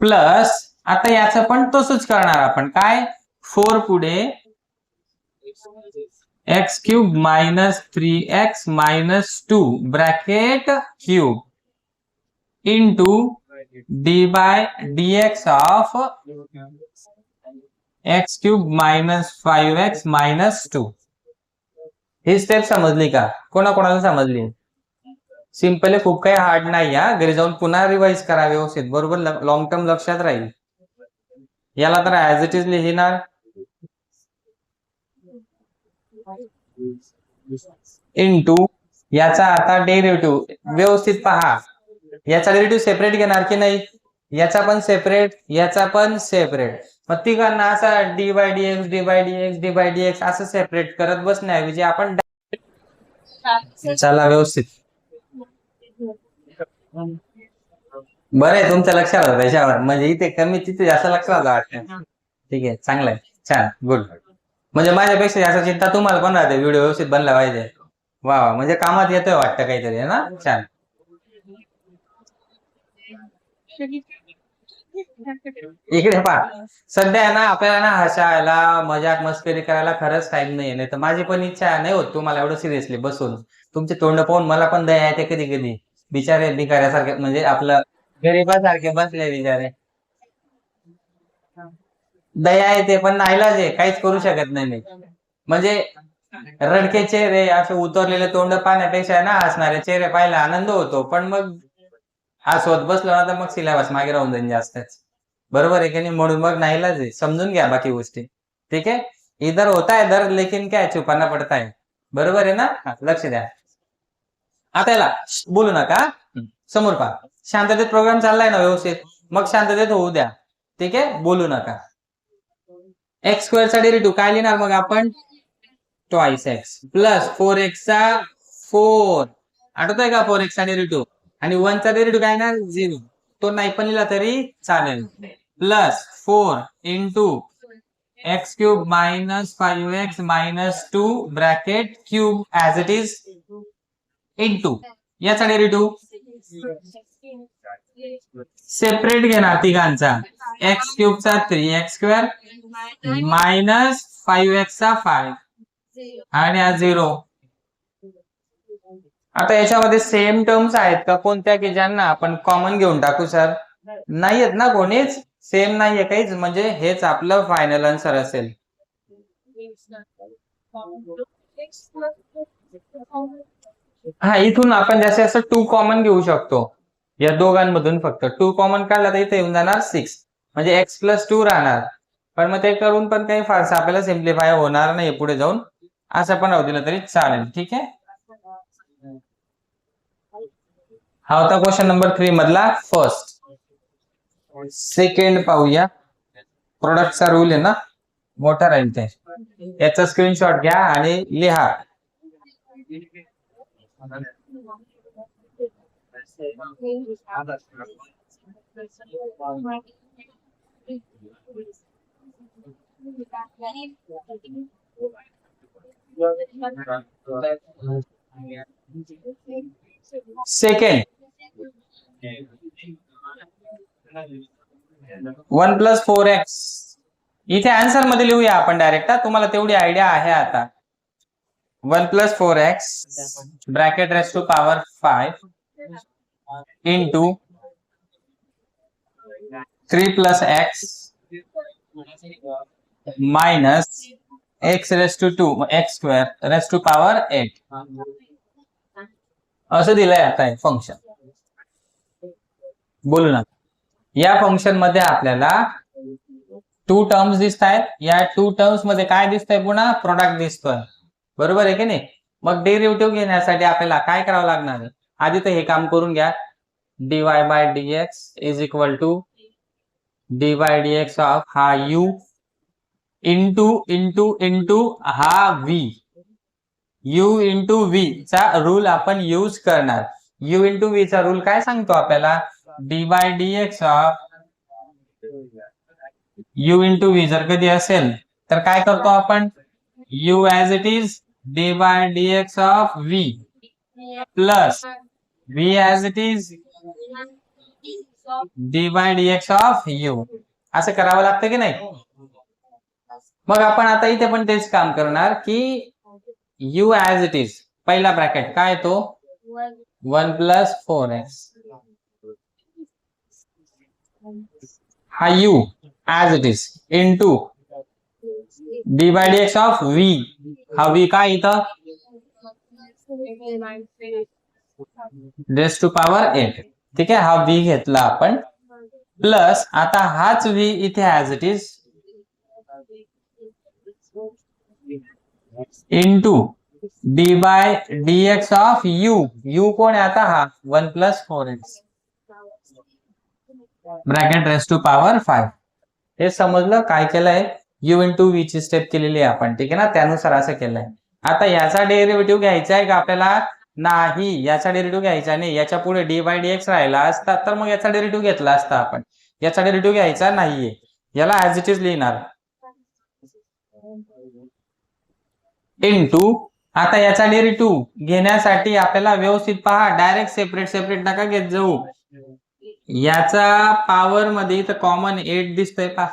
प्लस, आता याचं पण तसंच करणार आपण. काय? 4 पुढे x cube minus 3x minus 2 bracket cube into d by d x of x cube minus 5x minus 2. ही स्टेप समजली का? कोणाकोणाला समजली? सिंपल आहे, खूप काही हार्ड नाही. घरी जाऊन पुन्हा रिवाइज करा व्यवस्थित, बरोबर लॉंग टर्म लक्षात राहील. याला तर ऍज इट इज लिहिणार इंटू याचा आता डेरिव्हेटिव्ह व्यवस्थित पहा. याचा डेरिव्हेटिव्ह सेपरेट घेणार की नाही? याचा पण सेपरेट, याचा पण सेपरेट. मग तिघांना असा d by d x d by d x d by d x असं सेपरेट करत बसण्याऐवजी आपण चला व्यवस्थित. बरं आहे, तुमच्या लक्षात आलं त्याच्यावर, म्हणजे इथे कमी तिथे जास्त लक्षात आलं वाटतं. ठीक आहे, चांगलं आहे, छान, गुड. म्हणजे माझ्यापेक्षा जास्त चिंता तुम्हाला पण राहते, व्हिडिओ व्यवस्थित बनला पाहिजे. वा वा, म्हणजे कामात येतोय वाटतं काहीतरी, आहे ना? छान. इकडे पहा, सध्या आहे ना आपल्याला ना हसायला मजाक मस्करी करायला खरंच टाइम नाही तर माझी पण इच्छा नाही होत तुम्हाला एवढं सिरियसली बसून. तुमचे तोंड पाहून मला पण दया येते कधी कधी. बिचारे भिकाऱ्यासारखे, म्हणजे आपलं गरीबासारखे बसले बिचारे. दया येते पण नाईलाज आहे, काहीच करू शकत नाही मी. म्हणजे रडके चेहरे, असे उतरलेले तोंड पाहण्यापेक्षा ना हसणारे चेहरे पाहायला आनंद होतो, पण मग हसवत बसलो ना तर मग सिलेबस मागे राहून जाईल जास्तच. बरोबर आहे की नाही? म्हणून मग नाईलाज आहे, समजून घ्या बाकी गोष्टी. ठीक आहे, इधर होता है दर्द लेकिन क्या छुपाना पडता है. बरोबर आहे ना? लक्ष द्या. आता याला बोलू नका, समोर पहा. शांततेत प्रोग्राम चाललाय ना व्यवस्थित, मग शांततेत होऊ द्या. ठीक आहे, बोलू नका. एक्स स्क्वेअरचा डेरिव्हेटिव्ह काय लिहिणार मग आपण? ट्वाइस एक्स प्लस 4x चा 4. आठवतोय का 4x चा डेरिव्हेटिव्ह? आणि 1 चा डेरिव्हेटिव्ह काय ना 0. तो नाही पण लिहिला तरी चालेल. Plus 4 into x cube minus 5x minus 2 bracket cube as it is into याचा डेरिव्हेटिव्ह सेपरेट घेणार तिघांचा. एक्स क्यूबचा 3x² मायनस 5x चा 5 आणि हा 0. आता याच्यामध्ये सेम टर्म्स आहेत का कोणत्या की ज्यांना आपण कॉमन घेऊन टाकू सर? नाहीयेत ना कोणीच, सेम नाहीये काहीच, म्हणजे हेच आपलं फायनल आन्सर असेल. हा, इथून आपण जास्तीत जास्त 2 कॉमन घेऊ शकतो या दोघांमधून. फक्त 2 कॉमन काढला तर इथे येऊन जाणार 6, म्हणजे x+2 राहणार. पण मग ते करून पण काही फारसं आपल्याला सिम्प्लिफाय होणार नाही पुढे जाऊन, असं पण राहू दिलं तरी चालेल. ठीक आहे, हा होता क्वेश्चन नंबर 3 मधला फर्स्ट. सेकंड पाहूया. प्रोडक्टचा रूल आहे ना, मोठा राहील ते. याचा स्क्रीनशॉट घ्या आणि लिहा. सेकंड 1+4x इथे आन्सर मध्ये लिहूया आपण डायरेक्ट. तुम्हाला तेवढी आयडिया आहे आता. 1+4x bracket raise to power 5 into 3+x minus x², x² raise to power 8 असं दिलंय आता एक फंक्शन. बोलू ना, या फंक्शन मध्ये आपल्याला 2 टर्म्स दिसत आहेत. या 2 टर्म्स मध्ये काय दिसतंय? पुन्हा प्रोडक्ट दिसतोय, बरोबर आहे की नाही? मग डेरिव्हेटिव्ह घेण्यासाठी आपल्याला काय करावं लागणार आहे? आधी तर हे काम करून घ्या. dy/dx is equal to dy/dx of हा u इंटू हा v. u इंटू v चा रूल आपण यूज करणार. u इंटू v चा रूल काय सांगतो आपल्याला? dy/dx of u into v जर कधी असेल तर काय करतो आपण? u as it is dy/dx of v plus v as it is dy/dx of u. असं करावं लागतं की नाही? मग आपण आता इथे पण तेच काम करणार की u ऍज इट इज पहिला ब्रॅकेट काय तो 1+4x हा u as it is into dy/dx of v हा v काय इथं रेस टू पॉवर 8. ठीक आहे, हा v घेतला आपण प्लस आता हाच v इथे as it is into dy/dx of u कोण आहे आता? हा 1+4x bracket raise to power 5. हे समजलं काय केलंय? u इंटू v ची स्टेप केलेली आहे आपण, ठीक आहे ना? त्यानुसार असं केलंय. आता याचा डेरिव्हेटिव्ह घ्यायचा आहे का आपल्याला? नाही, याचा डेरिव्हेटिव्ह घ्यायचा नाही. याच्या पुढे dy/dx राहिला असता तर मग याचा डेरिव्हेटिव्ह घेतला असता आपण. याचा डेरिव्हेटिव्ह घ्यायचा नाहीये, याला ऍज इट इज लिहिणार इंटू. आता याचा डेरिव्हेटिव्ह घेण्यासाठी आपल्याला व्यवस्थित पहा, डायरेक्ट सेपरेट नका घेत जाऊ. याचा पॉवर मध्ये इथं कॉमन 8 दिसतोय पहा,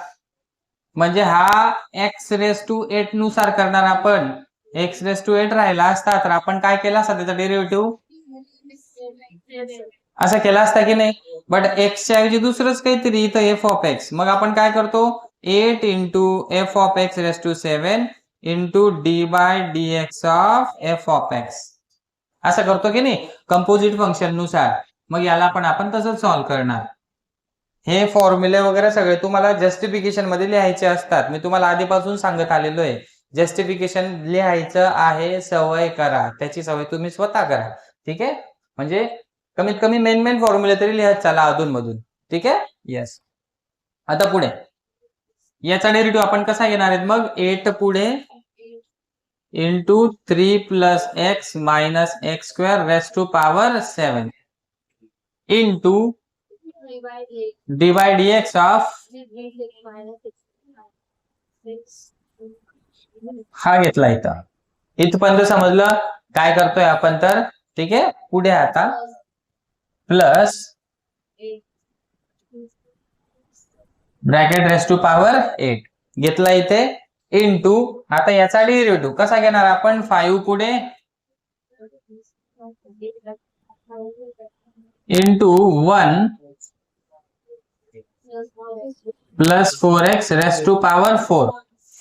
म्हणजे हा x⁸ नुसार करणार आपण. x⁸ राहिला असता तर आपण काय केला असता? त्याचा डेरिव्हेटिव्ह असं केला असता की नाही? बट x च्या ऐवजी दुसरंच काहीतरी इथं f(x). मग आपण काय करतो? 8 into f(x⁷) into dy/dx of f(x). असं करतो की नाही कंपोजिट फंक्शन नुसार. मग याला पण आपण तसंच सॉल्व्ह करणार. हे फॉर्म्युले वगैरे सगळे तुम्हाला जस्टिफिकेशन मध्ये लिहायचे असतात. मी तुम्हाला आधीपासून सांगत आलेलो आहे, जस्टिफिकेशन लिहायचं आहे, सवय करा. त्याची सवय तुम्ही स्वतः करा. ठीक आहे, म्हणजे कमीत कमी मेन फॉर्म्युले तरी लिहत चला अधून मधून. ठीक आहे, येस. आता पुढे याचा डेरिव्हेटिव्ह आपण कसा घेणार आहेत? मग 8 पुढे into 3+x minus x² raise to power 7 into dy/dx of हा घेतला इथं. इथपर्यंत समजलं काय करतोय आपण तर? ठीक आहे, पुढे आता plus bracket raise to power 8 घेतला इथे इंटू आता याचा डेरिव्हेटिव्ह कसा घेणार आपण 5 पुढे into 1 plus 4x raise to power 4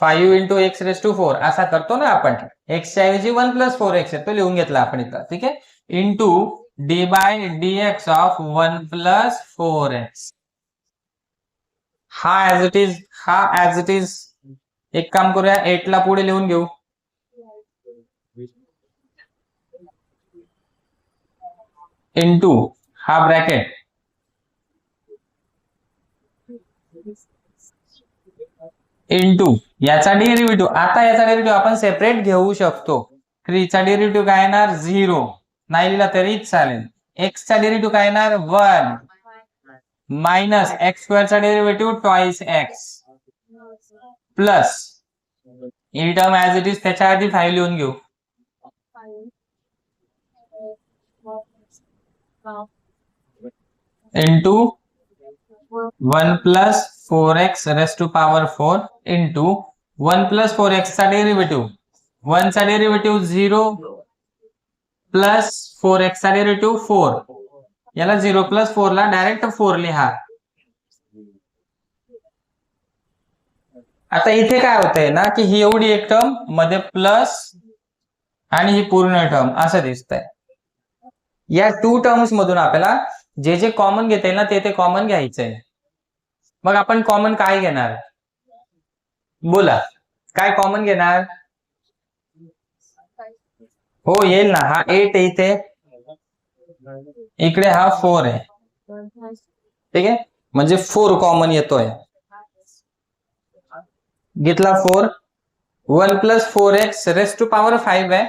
5 into x raise to 4 असा करतो ना आपण x च्या ऐवजी 1 प्लस 4x आहे तो लिहून घेतला आपण इथं ठीक आहे into d by dx of 1 plus 4x हा ऍज इट इज एक काम करूया 8 ला पुढे लिहून घेऊ इंटू हा ब्रॅकेट इंटू याचा डेरिव्हेटिव्ह आता याचा डेरिव्हेटिव्ह आपण सेपरेट घेऊ शकतो चा डेरिव्हेटिव्ह काय येणार 0 नाही लिहिला तरीच चालेल x चा डेरिव्हेटिव्ह काय येणार 1 मायनस एक्स स्क्वेअरचा डेरिव्हेटिव्ह ट्वाइस एक्स प्लस ही टर्म ऍज इट इज त्याच्या आधी 5 लिहून घेऊ into 1 plus 4x raise to power 4 into 1 plus 4x चा डेरिव्हेटिव्ह 1 चा डेरिव्हेटिव्ह 0 प्लस 4x चा डेरिव्हेटिव्ह 4 याला 0 प्लस 4 ला डायरेक्ट 4 लिहा आता इथे काय होतंय ना की ही एवढी एक टर्म मध्ये प्लस आणि ही पूर्ण टर्म असं दिसतंय या 2 टर्म्स मधून आपल्याला जे जे कॉमन घेता येईल ना ते कॉमन घ्यायचंय मग आपण कॉमन काय घेणार बोला काय कॉमन घेणार हो येईल ना हा 8 इथे इकडे हा 4 आहे ठीक आहे म्हणजे 4 कॉमन येतोय घेतला 4 1 plus 4x raise to power 5 आहे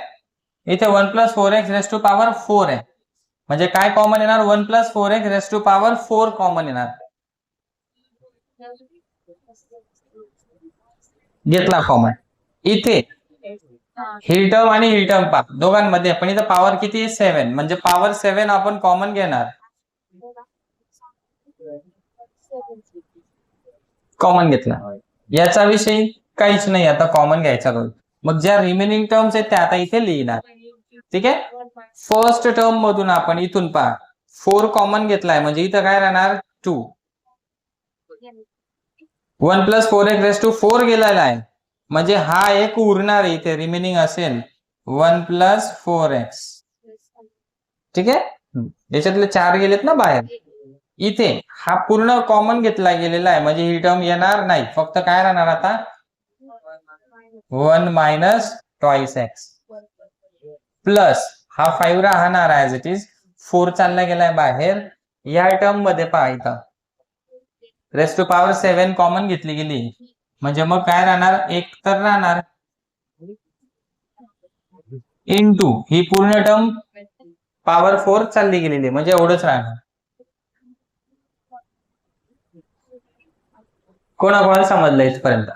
इथे 1 plus 4x raise to power 4 आहे म्हणजे काय कॉमन येणार 1 plus 4x raise to power 4 common येणार घेतला कॉमन इथे ही टर्म आणि ही टर्म पा दोघांमध्ये पण इथं पॉवर किती आहे 7 म्हणजे पॉवर 7 आपण कॉमन घेणार कॉमन घेतला याचा विषय काहीच नाही आता कॉमन घ्यायचा रोल मग ज्या रिमेनिंग टर्म्स आहेत त्या आता इथे लिहिणार ठीक आहे फर्स्ट टर्म मधून आपण इथून पहा 4 कॉमन घेतलाय म्हणजे इथं काय राहणार 2 1 प्लस 4x रेस टू 4 गेलेला आहे म्हणजे हा एक उरणार इथे रिमेनिंग असेल 1 प्लस 4x ठीक आहे याच्यातले 4 गेलेत ना बाहेर इथे हा पूर्ण कॉमन घेतला गेलेला आहे म्हणजे ही टर्म येणार नाही फक्त काय राहणार आता 1 मायनस ट्वाइस एक्स प्लस हा 5 राहणार ऍज इट इज 4 चालला गेलाय बाहेर या टर्म मध्ये पहा इथं रेस टू पॉवर 7 कॉमन घेतली गेली म्हणजे मग काय राहणार 1 तर राहणार इंटू ही पूर्ण टर्म पॉवर 4 चालली गेलेली म्हणजे एवढंच राहणार कोणाकोणाला समजलं इथपर्यंत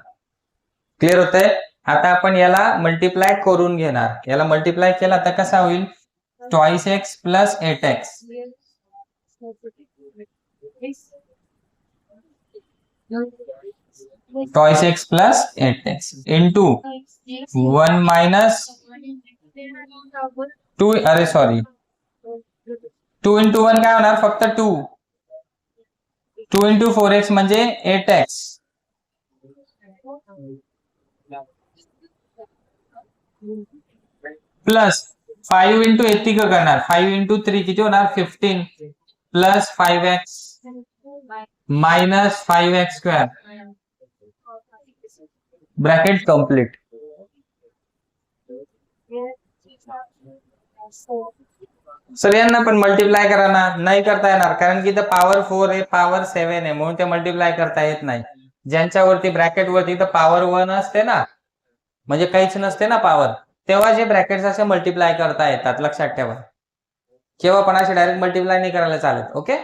क्लिअर होतंय आता आपण याला मल्टिप्लाय करून घेणार याला मल्टिप्लाय केला तर कसा होईल twice x plus 8x twice x plus 8x into 1 minus 2 अरे सॉरी 2 इंटू 1 काय होणार फक्त 2 इंटू 4x म्हणजे 8x प्लस 5 इंटू 8 करणार 5 इंटू 3 किती होणार 15 plus 5x minus 5x square bracket complete सगळ्यांना पण मल्टिप्लाय करा ना नाही करता येणार कारण की इथं पॉवर 4 आहे पॉवर 7 आहे म्हणून ते मल्टिप्लाय करता येत नाही ज्यांच्यावरती ब्रॅकेट वरती इथं पॉवर 1 असते ना म्हणजे काहीच नसते ना पॉवर तेव्हा जे ब्रॅकेट्स असे मल्टिप्लाय करता येतात लक्षात ठेवा केव्हा पण असे डायरेक्ट मल्टिप्लाय नाही करायला चालत ओके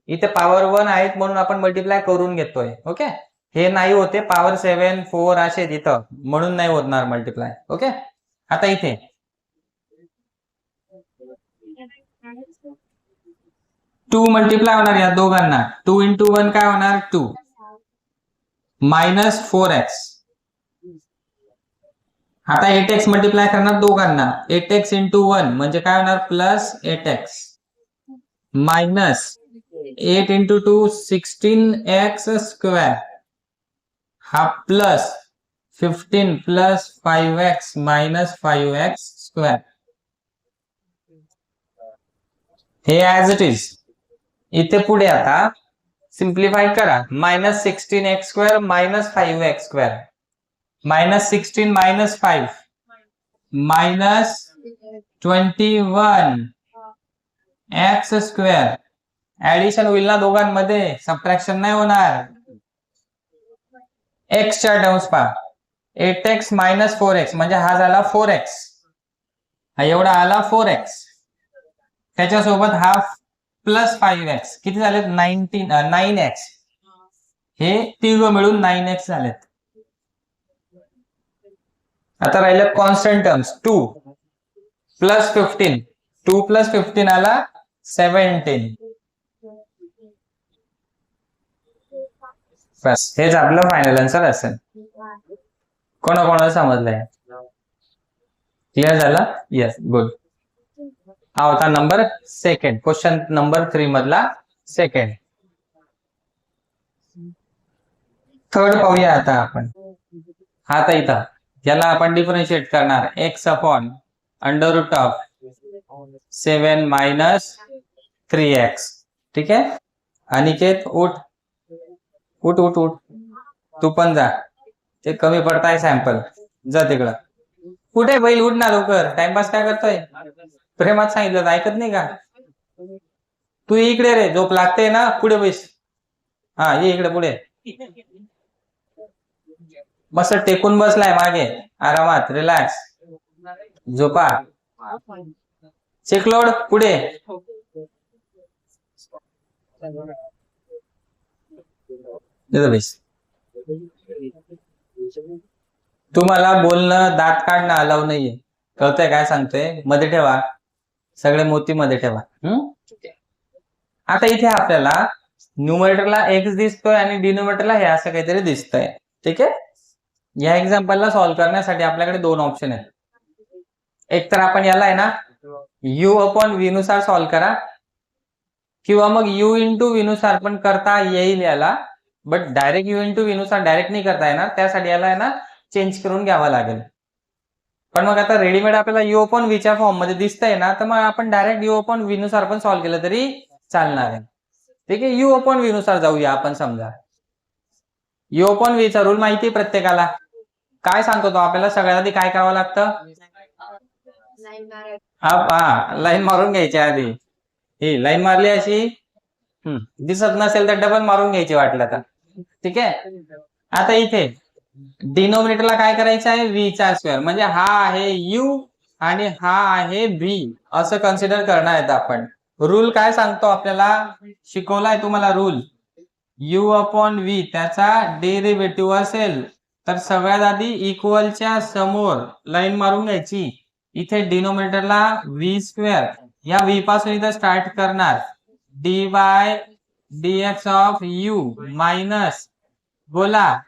इथे पॉवर 1 आहेत म्हणून आपण मल्टिप्लाय करून घेतोय ओके हे नाही होते पॉवर 7 4 असे तिथं म्हणून नाही होणार मल्टिप्लाय ओके आता इथे 2 मल्टिप्लाय होणार या दोघांना 2 इंटू 1 काय होणार 2 मायनस 4x. आता 8x मल्टिप्लाय करणार दोघांना. 8x इंटू 1 म्हणजे काय होणार plus 8x minus 8 into 2 16x square हा plus 15 plus 5x minus 5x square. हे ऍज इट इज. इथे पुढे आता सिम्प्लिफाय करा. Minus 16x square minus 5x square minus 16 minus 5 minus 21 x square. Addition होईल ना दोघांमध्ये, सबट्रॅक्शन नाही होणार. x च्या टर्म्स पहा. 8x मायनस 4x म्हणजे हा झाला 4x, हा एवढा आला 4x. त्याच्यासोबत हा प्लस 5x किती झालेत 9x. हे तिघ मिळून 9x झालेत. आता राहिलं कॉन्स्टंट टर्म्स. 2 प्लस 15 2 प्लस 15 आला 17. बस हेच आपलं फायनल आन्सर असेल. कोणाकोणाला समजलंय? क्लिअर झाला? Yes, good. हा होता नंबर सेकंड, क्वेश्चन नंबर 3 मधला सेकंड. थर्ड पाहूया आता आपण. आता इथं याला आपण डिफरन्शिएट करणार. x upon under root of 7 minus 3x. ठीक आहे. अनिकेत उठ उठ उठ उठ, तू पण जा, ते कमी पडताय सॅम्पल. जा तिकडं. कुठे बैल, उठ ना लवकर. टाइमपास काय करतोय? प्रेमात सांगितलं ऐकत नाही का? तू इकडे रे, झोप लागते ना, पुढे बैस. हा ये इकडे पुढे. मस्त टेकून बसलाय मागे, आरामात, रिलॅक्स. झोपा. चेकलोड पुढे. तुम्हाला बोलणं, दात काढणं अलाव नाहीये, कळतंय काय सांगतोय? मध्ये ठेवा, सगळे मोती मध्ये ठेवा. आता इथे आपल्याला न्यूमरेटरला x दिसतोय आणि डिनोमिनेटरला हे असं काहीतरी दिसतंय. ठीक आहे. या एक्झाम्पलला सॉल्व्ह करण्यासाठी आपल्याकडे दोन ऑप्शन आहेत. एक तर आपण याला आहे ना u अपॉन v नुसार सॉल्व्ह करा, किंवा मग u इंटू v नुसार पण करता येईल याला. But direct u into v नुसार डायरेक्ट नाही करता येणार, त्यासाठी याला आहे ना चेंज करून घ्यावा लागेल. पण मग आता रेडीमेड आपल्याला u अपॉन v च्या फॉर्म मध्ये दिसतंय ना, तर मग आपण डायरेक्ट u अपॉन v नुसार पण सॉल्व्ह केलं तरी चालणार आहे. ठीक आहे. u अपॉन v नुसार जाऊया आपण. समजा u अपॉन v चा रूल माहिती प्रत्येकाला. काय सांगतो तो आपल्याला? सगळ्यात आधी काय करावं लागतं? हा, लाईन मारून घ्यायची आधी. ही लाईन मारली अशी, दिसत नसेल तर डबल मारून घ्यायची वाटलं तर. ठीक आहे. आता इथे डिनोमिनेटरला काय करायचं आहे? v चा स्क्वेअर, म्हणजे हा आहे u आणि हा आहे v, असं कन्सिडर करणार आहेत आपण. रूल काय सांगतो आपल्याला? शिकवलाय तुम्हाला रूल. u अपॉन v त्याचा डेरिव्हेटिव्ह असेल तर सगळ्यात आधी इक्वलच्या समोर लाईन मारून घ्यायची. इथे डिनोमिनेटरला v स्क्वेअर, या v पासून इथे स्टार्ट करणार. dy dx of u minus, बोला,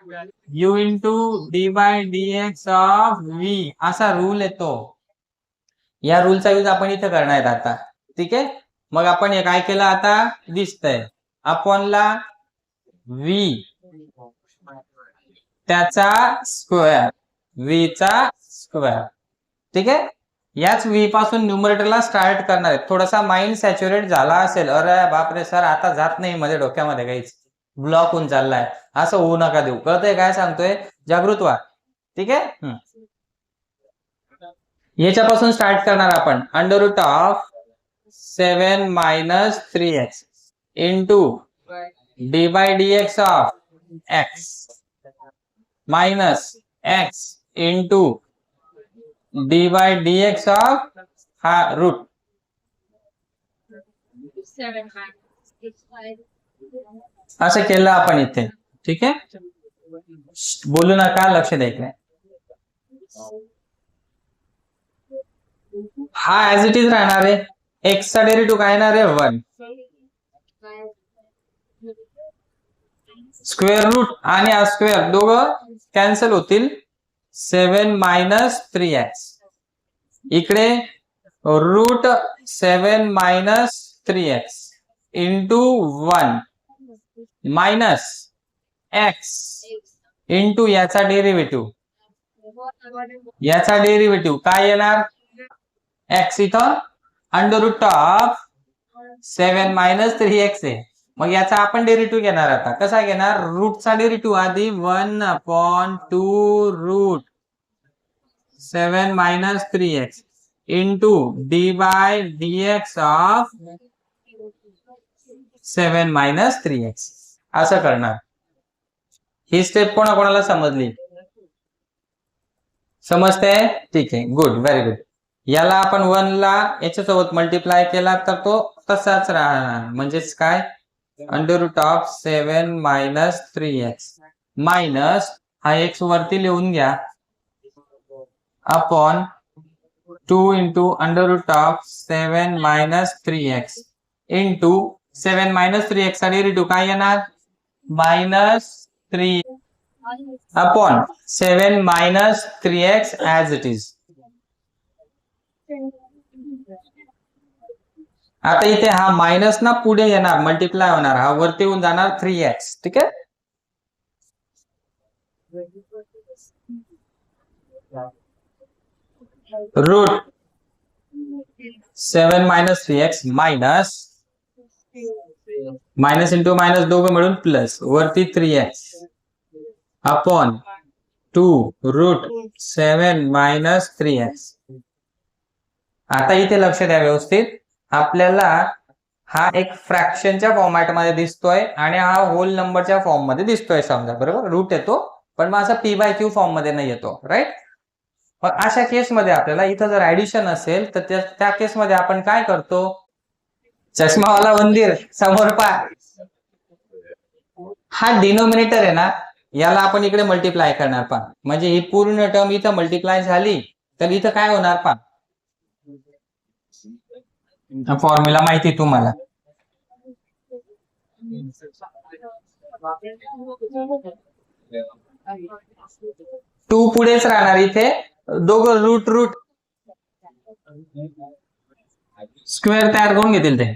u into dy dx of v, असा रूल येतो. या रूलचा यूज आपण इथे करणार आहेत आता. ठीक आहे. मग आपण हे काय केलं आता दिसतंय. अपॉनला v त्याचा स्क्वेअर, v चा स्क्वेअर. ठीक आहे. याच v पासून न्यूमरेटरला स्टार्ट करणार आहे. थोडासा माइंड सॅच्युरेट झाला असेल, अरे बापरे सर आता जात नाही माझ्या डोक्यामध्ये काहीच, ब्लॉक होऊन चाललाय, असं होऊ नका देऊ. कळतंय काय सांगतोय? जागृत व्हा. ठीक आहे. याच्यापासून स्टार्ट करणार आपण. Under root of 7 minus 3x into d by dx of x minus x into d by dx of हा रूट. असं केलं आपण इथे. ठीक आहे. बोलू नका, लक्ष द्यायचं. हा ऍज इट इज राहणार आहे. x चा डेरिव्हेटिव्ह काय येणार आहे? 1. स्क्वेअर रूट आणि हा स्क्वेअर दोघं कॅन्सल होतील. 7 मायनस 3x इकडे root 7 minus 3x into 1 minus x into याचा डेरिव्हेटिव्ह. याचा डेरिव्हेटिव्ह काय येणार? x इथं under root of 7 minus 3x आहे. मग याचा आपण डेरिव्हेटिव्ह घेणार. आता कसा घेणार? रूटचा डेरिव्हेटिव्ह आधी 1/2 root 7 minus 3x into d by dx of 7 minus 3x असं करणार. ही स्टेप कोणाकोणाला समजली? समजते? ठीक आहे, गुड, व्हेरी गुड. याला आपण 1 ला याच्यासोबत मल्टिप्लाय केला तर तो तसाच राहणार. म्हणजेच काय? Under root of 7 minus 3x minus हा x वरती लिहून घ्या upon 2 into under root of 7 minus 3x into 7 minus 3x चा डेरिव्हेटिव्ह काय येणार? Minus 3 upon 7 minus 3x as it is. आता इथे हा मायनस ना पुढे येणार, मल्टिप्लाय होणार, हा वरती येऊन जाणार 3x. ठीक आहे. Root 7 minus 3x minus minus into minus दोघं मिळून प्लस वरती 3x upon 2 root 7 minus 3x. आता इथे लक्ष द्या व्यवस्थित. आपल्याला हा एक फ्रॅक्शनच्या फॉर्मॅटमध्ये दिसतोय आणि हा होल नंबरच्या फॉर्म मध्ये दिसतोय समजा, बरोबर. रूट येतो पण मग असा p/q फॉर्म मध्ये नाही येतो, राईट. पण अशा केसमध्ये आपल्याला इथं जर ऍडिशन असेल तर त्या केसमध्ये आपण काय करतो? चष्मावाला मंदिर समोर पहा. हा डिनोमिनेटर आहे ना, याला आपण इकडे मल्टिप्लाय करणार पहा. म्हणजे ही पूर्ण टर्म इथं मल्टिप्लाय झाली तर इथं काय होणार पहा. फॉर्म्युला माहिती तुम्हाला. टू पुढेच राहणार. इथे दोघं रूट रूट स्क्वेअर तयार करून घेतील ते.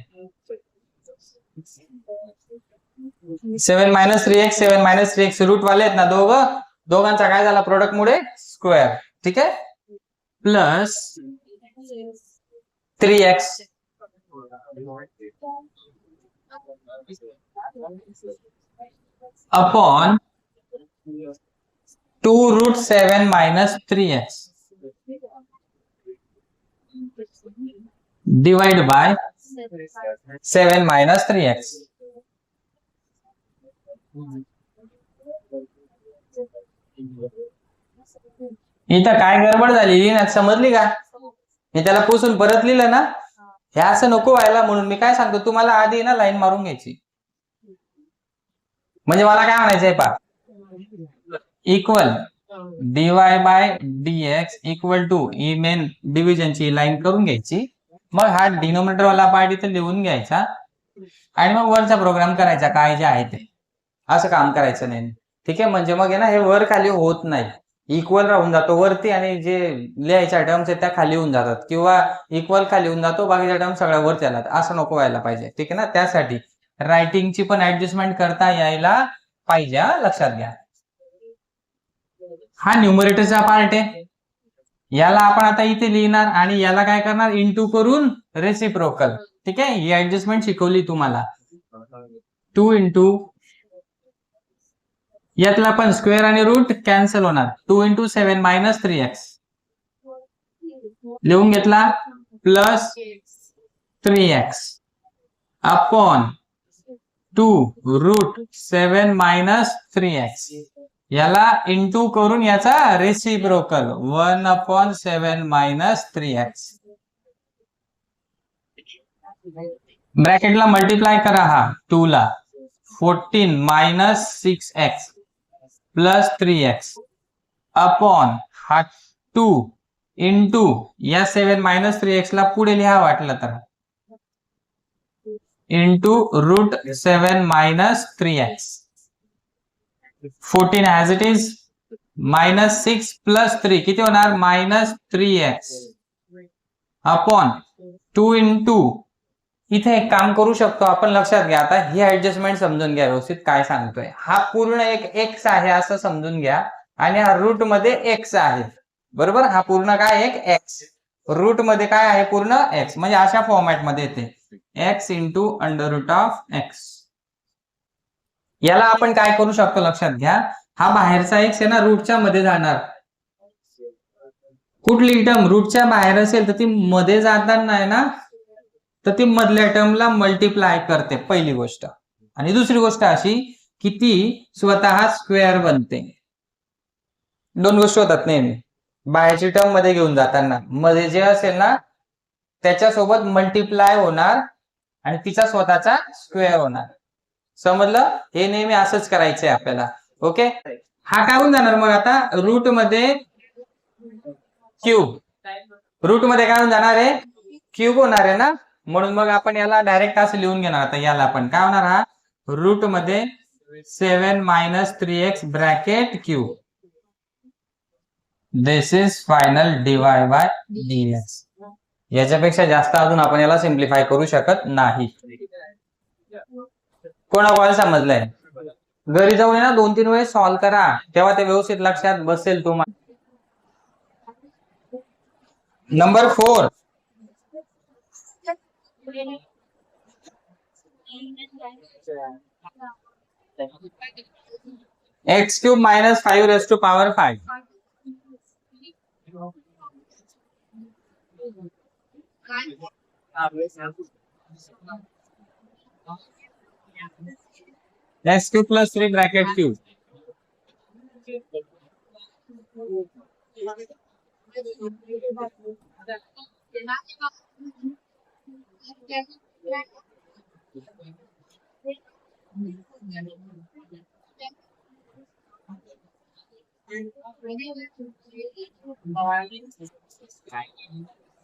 7 minus 3x 7 minus 3x route वाले आहेत ना दोघं, दोघांचा काय झाला प्रोडक्ट मुळे? स्क्वेअर. ठीक आहे. Plus 3x upon 2 root 7 minus 3x divide by 7 minus 3x. इथं काय गडबड झाली ना, समजली का? मी त्याला पुसून परत लिहिलं ना, हे असं नको व्हायला म्हणून मी काय सांगतो तुम्हाला, आधी ना लाईन मारून घ्यायची. म्हणजे मला काय म्हणायचंय पहा, equal dy by dx equal to ही मेन डिव्हिजनची लाईन करून घ्यायची. मग हा डिनोमिनेटर वाला पार्ट इथे लिहून घ्यायचा आणि मग वरचा प्रोग्राम करायचा काय जे आहे ते. असं काम करायचं नाही. ठीक आहे. म्हणजे मग आहे ना हे वर खाली होत नाही, इक्वल राहून जातो वरती आणि जे लिहायच्या टर्म्स आहेत त्या खाली होऊन जातात, किंवा इक्वल खाली होऊन जातो बाकीच्या टर्म सगळ्या वरती आलात. असं नको व्हायला पाहिजे. ठीक आहे ना. त्यासाठी रायटिंगची पण ऍडजस्टमेंट करता यायला पाहिजे, लक्षात घ्या. हा न्यूमरेटरचा पार्ट आहे. याला आपण आता इथे लिहिणार आणि याला काय करणार? इंटू करून रेसिप्रोकल. ठीक आहे. ही ऍडजस्टमेंट शिकवली तुम्हाला. 2 इंटू यातला पण स्क्वेअर आणि रूट कॅन्सल होणार. 2 इंटू 7 मायनस 3x लिहून घेतला plus 3x upon 2 root 7 minus 3x. याला इंटू करून याचा रेसिप्रोकल 1/7 मायनस 3x. ब्रॅकेटला मल्टिप्लाय करा हा 2 ला. 14 minus 6x plus 3x upon हा 2 इंटू या 7 मायनस 3x ला पुढे लिहा वाटलं तर into root 7 minus 3x. 14 as it is, -6 + 3 किती होणार, -3x अपॉन 2 इंटू, इथे एक काम करू शकतो आपण, लक्षात घ्या आता ही ऍडजस्टमेंट समजून घ्या व्यवस्थित काय सांगतोय. हा पूर्ण एक एक्स आहे असं समजून घ्या आणि हा रूट मध्ये एक्स आहे, बरोबर. हा पूर्ण काय एक एक्स, रूट मध्ये काय आहे पूर्ण एक्स, म्हणजे अशा फॉर्मॅट मध्ये येते x इंटू √(x). याला आपण काय करू शकतो लक्षात घ्या, हा बाहेरचा एक्स आहे ना रूटच्या मध्ये जाणार, कुठली टर्म रूटच्या बाहेर असेल तर ती मध्ये जाताना आहे ना, तर ती मधल्या टर्मला मल्टिप्लाय करते, पहिली गोष्ट. आणि दुसरी गोष्ट अशी की ती स्वतः स्क्वेअर बनते. दोन गोष्टी होतात नेहमी, बाहेरची टर्म मध्ये घेऊन जाताना मध्ये जे असेल ना त्याच्यासोबत मल्टिप्लाय होणार आणि तिचा स्वतःचा स्क्वेअर होणार, समजलं. हे नेहमी असंच करायचंय आपल्याला. ओके, हा काय होऊन जाणार मग आता रूट मध्ये क्यूब, रूट मध्ये काय होऊन जाणार आहे, क्यूब होणार आहे ना, म्हणून मग आपण याला डायरेक्ट असं लिहून घेणार. आता याला आपण काय होणार, हा रूट मध्ये 7 - 3x bracket cube, this is final dy/dx. याच्यापेक्षा जास्त अजून आपण याला सिम्प्लिफाय करू शकत नाही. कोणाकोणाला समजलंय, घरी जाऊन ना 2-3 वेळेस सॉल्व्ह करा, तेव्हा ते व्यवस्थित लक्षात बसेल तुम्हाला. Number 4, x³ - 5^5. x³ + 3 bracket cube,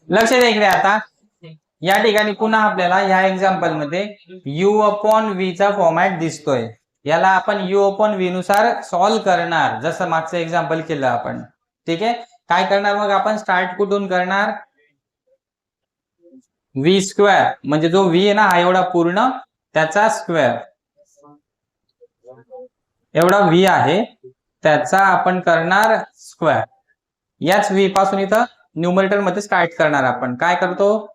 लक्ष द्या इकडे. आता या ठिकाणी पुन्हा आपल्याला या एक्झाम्पल मध्ये u/v चा फॉर्मॅट दिसतोय, याला आपण u/v नुसार सॉल्व्ह करणार, जसं मागचं एक्झाम्पल केलं आपण. ठीक आहे, काय करणार मग आपण, स्टार्ट कुठून करणार, v², म्हणजे जो v आहे ना हा एवढा पूर्ण त्याचा स्क्वेअर, एवढा v आहे त्याचा आपण करणार स्क्वेअर. याच v पासून इथं न्यूमरेटर मध्ये स्टार्ट करणार आपण. काय करतो,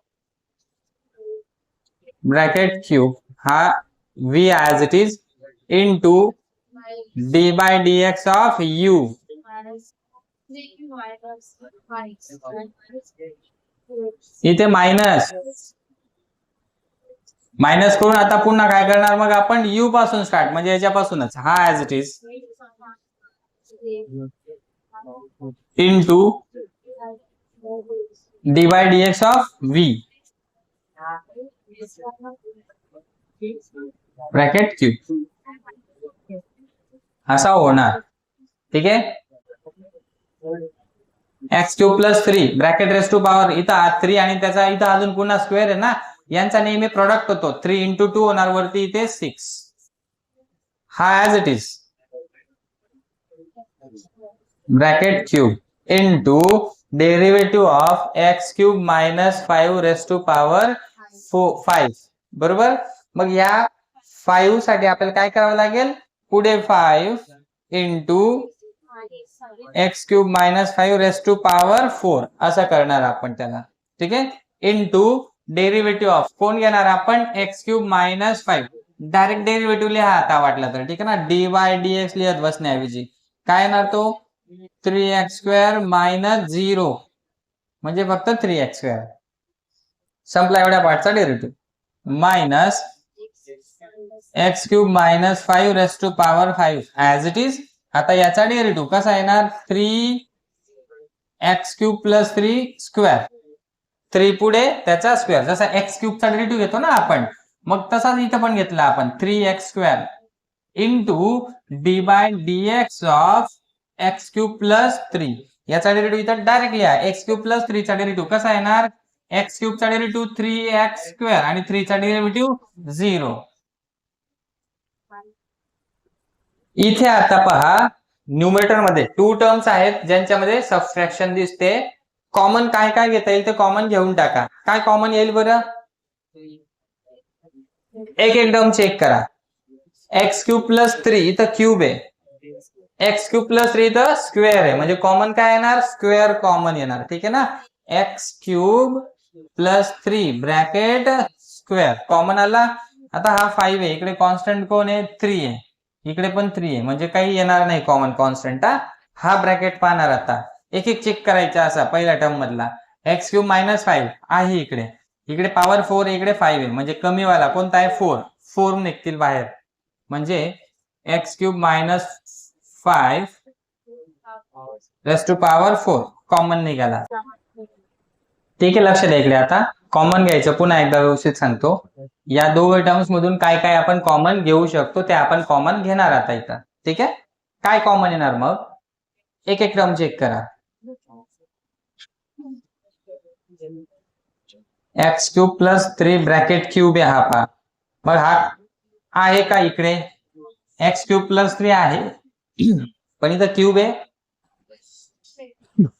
ब्रॅकेट क्यूब, हा v as it is into d/dx of u, इथे मायनस करून आता पुन्हा काय करणार मग आपण, u पासून स्टार्ट, म्हणजे याच्यापासूनच हा as it is into d/dx of v bracket cube, असा होणार. ठीक आहे, x³ + 3 bracket raise to power, इथं 3 आणि त्याचा इथं अजून पुन्हा स्क्वेअर आहे ना, यांचा नेहमी प्रोडक्ट होतो, 3 × 2 होणार वरती, इथे 6, हा as it is bracket cube into derivative of x³ - 5^5, बरोबर. मग या 5 साठी आपल्याला काय करावं लागेल, पुढे 5 इंटू x³ - 5^4 असं करणार आपण त्याला. ठीक आहे, इंटू डेरिव्हेटिव्ह ऑफ कोण घेणार आपण, x³ - 5, डायरेक्ट डेरिव्हेटिव्ह लिहा आता वाटलं तर, ठीक आहे ना, dy/dx लिहत बसण्याऐवजी काय येणार तो 3x² - 0, म्हणजे फक्त 3x², संपला एवढ्या पार्टचा derivative, minus x³ - 5^5 as it is. आता याचा डेरिव्हेटिव्ह कसा येणार, 3x³ + 3 स्क्वेअर, 3 पुढे त्याचा स्क्वेअर, जसा x³ चा डेरिव्हेटिव्ह घेतो ना आपण, मग तसाच इथं पण घेतला आपण, 3x² into d/dx of x³ + 3. याचा डेरिव्हेटिव्ह इथं डायरेक्ट लिहा, x³ + 3 चा डेरिव्हेटिव्ह कसा येणार, x³ चा डेरिव्हेटिव्ह 3x² आणि 3 चा डेरिव्हेटिव्ह 0. इथे आता पहा न्यूमरेटर मध्ये 2 टर्म्स आहेत ज्यांच्यामध्ये सबट्रॅक्शन दिसते. कॉमन काय काय घेता येईल ते कॉमन घेऊन टाका. काय कॉमन येईल बरं? एक एक टर्म चेक करा. एक्स क्यूब प्लस 3 इथं क्यूब आहे, एक्स क्यूब प्लस 3 इथं स्क्वेअर आहे, म्हणजे कॉमन काय येणार? स्क्वेअर कॉमन येणार. ठीक आहे ना. X cube plus 3 bracket square common आला. आता हा 5 आहे, इकडे कॉन्स्टंट कोण आहे? 3 आहे, इकडे पण 3 आहे, म्हणजे काही येणार नाही कॉमन कॉन्स्टंट. हा ब्रॅकेट पाहणार. आता एक एक चेक करायचा. असा पहिल्या टर्म मधला एक्स क्यूब मायनस 5 आहे इकडे, इकडे पॉवर 4 आहे, इकडे 5 आहे, म्हणजे कमी वाला कोणता आहे? 4 निघतील बाहेर, म्हणजे x cube minus 5 raise to power 4 common निघाला. ठीक आहे, लक्ष द्या इकडे. आता कॉमन घ्यायचं, पुन्हा एकदा व्यवस्थित सांगतो. या दोघं टर्म्स मधून काय काय आपण कॉमन घेऊ शकतो ते आपण कॉमन घेणार आता इथं. ठीक आहे. काय कॉमन येणार मग? एक एक टर्म चेक करा. X cube plus 3 bracket cube आहे हा पहा. मग हा आहे का इकडे? एक्स क्यूब प्लस 3 आहे, पण इथं क्यूब आहे,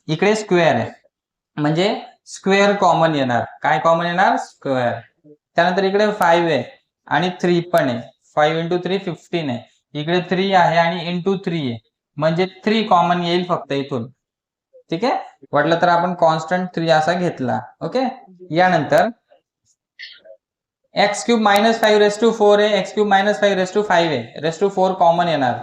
इकडे स्क्वेअर आहे, म्हणजे स्क्वेअर कॉमन येणार. काय कॉमन येणार? स्क्वेअर. त्यानंतर इकडे 5 आहे आणि 3 पण आहे, 5 इंटू 3 15 आहे, इकडे 3 आहे आणि इंटू 3 आहे, म्हणजे 3 कॉमन येईल फक्त इथून. ठीक आहे. वाटलं तर आपण कॉन्स्टंट 3 असा घेतला. ओके. यानंतर x cube minus 5 raise to 4 आहे, x cube minus 5 raise to 5 आहे, रेस टू 4 कॉमन येणार.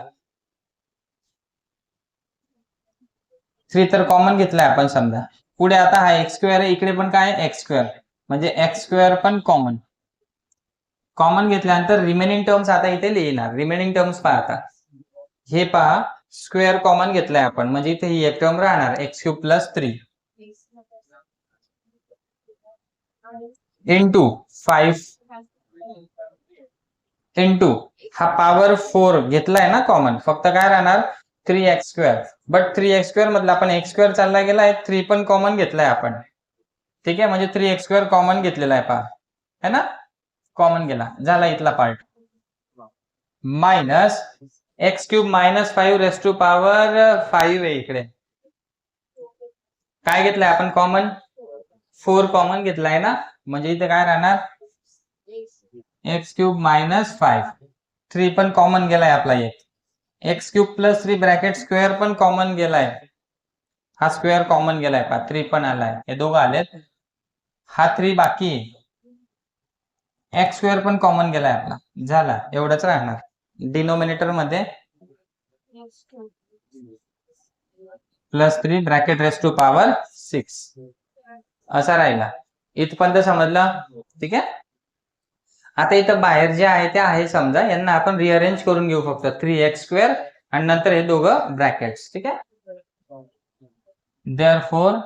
3 तर कॉमन घेतलाय आपण समजा. पुढे आता हा एक्स स्क्वेअर आहे, इकडे पण काय? एक्स स्क्वेअर, म्हणजे एक्स स्क्वेअर पण कॉमन. कॉमन घेतल्यानंतर रिमेनिंग टर्म्स आता इथे लिहिणार. रिमेनिंग टर्म्स पहा. आता हे पहा, स्क्वेअर कॉमन घेतलाय आपण, म्हणजे इथे ही एक टर्म राहणार x cube plus 3 into 5 into हा पॉवर 4 घेतलाय ना कॉमन, फक्त काय राहणार? 3x square. But 3x square मधला आपण x स्क्वेअर चालला गेलाय, 3 पण कॉमन घेतलाय आपण. ठीक आहे, म्हणजे 3x स्क्वेअर कॉमन घेतलेला आहे पहा, है ना. कॉमन गेला, झाला इथला part. Minus x cube minus 5 raise to power 5 आहे इकडे. काय घेतलंय आपण कॉमन? 4 कॉमन घेतलाय ना, म्हणजे इथे काय राहणार? X cube minus 5. 3 पण कॉमन गेलाय आपला एक. X cube plus 3 bracket square पण कॉमन गेलाय, हा स्क्वेअर कॉमन गेलाय पहा, 3 पण आलाय, हे दोघं आलेत. हा 3 बाकी आहे, एक्स स्क्वेअर पण कॉमन गेलाय आपला, झाला. एवढंच राहणार डिनोमिनेटर मध्ये. Plus 3 bracket raise to power 6 असा राहिला. इथपर्यंत समजलं? ठीक आहे. आता इथं बाहेर जे आहे ते आहे समजा, यांना आपण रिअरेंज करून घेऊ फक्त 3x स्क्वेअर आणि नंतर हे दोघं ब्रॅकेट्स. ठीक आहे. देअरफॉर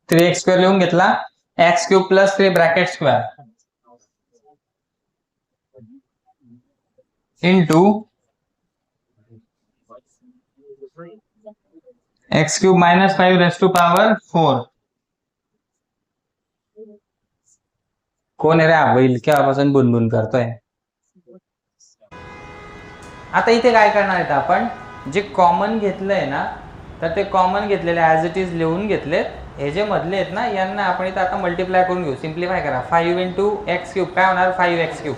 थ्री एक्स स्क्वेअर लिहून घेतला, x cube plus 3 bracket square into x cube minus 5 raise to power 4. कोण आहे रे हा बैल, केव्हापासून बुनबुन करतोय. आता इथे काय करणार आहेत आपण? जे कॉमन घेतलंय ना, तर ते कॉमन घेतलेले ऍज इट इज लिहून घेतलेत. हे जे मधले आहेत ना, यांना आपण इथे आता मल्टिप्लाय करून घेऊ. सिम्प्लिफाय करा. 5 इंटू एक्स क्यूब काय होणार? 5x cube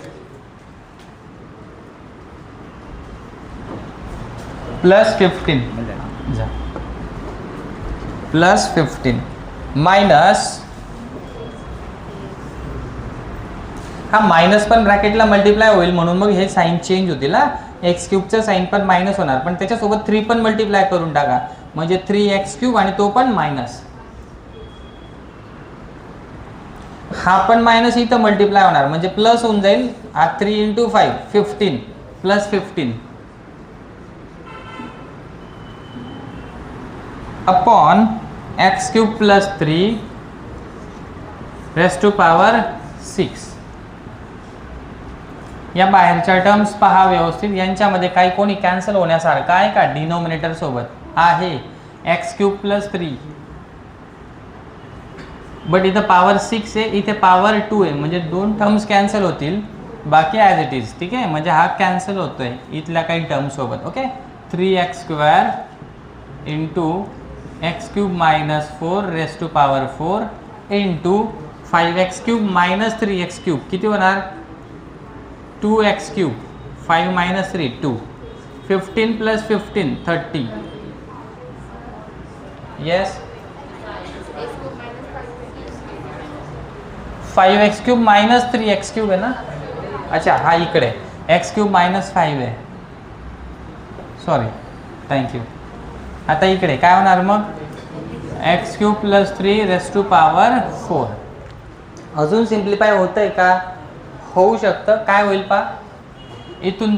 plus 15 plus 15 minus, हा मायनस पण ब्रॅकेटला मल्टिप्लाय होईल म्हणून मग हे साइन चेंज होतील. एक्स क्यूबचं साइन पण मायनस होणार, पण त्याच्यासोबत 3 पण मल्टिप्लाय करून टाका, म्हणजे 3x क्यूब आणि तो पण मायनस. हा पण मायनस इथं मल्टिप्लाय होणार, म्हणजे प्लस होऊन जाईल. 3 into 5 15 plus 15 upon x cube plus 3 raise to power 6. या बाहेरच्या टर्म्स पहा व्यवस्थित, यांच्यामध्ये काही कोणी कॅन्सल होण्यासारखं आहे का? डिनोमिनेटर सोबत आहे एक्स क्यूब प्लस 3 बट इथं पॉवर 6 आहे, इथे पॉवर 2 आहे, म्हणजे 2 टर्म्स कॅन्सल होतील, बाकी ॲज इट इज. ठीक आहे, म्हणजे हा कॅन्सल होतोय इथल्या काही टर्म सोबत. Okay, 3x² into x³ minus 4 raise to power 4 into 5x³ minus 3x³ किती होणार 2x³. 5 minus 3 2. 15 plus 15 30. Yes, 5x³ minus 3x³ आहे ना. अच्छा, हा इकडे x³ मायनस 5 आहे, सॉरी, थँक्यू. आता इकडे काय होणार मग x³ plus 3 raise to power 4. अजून सिम्प्लिफाय होतंय का, होऊ शकतं. काय होईल पा, इथून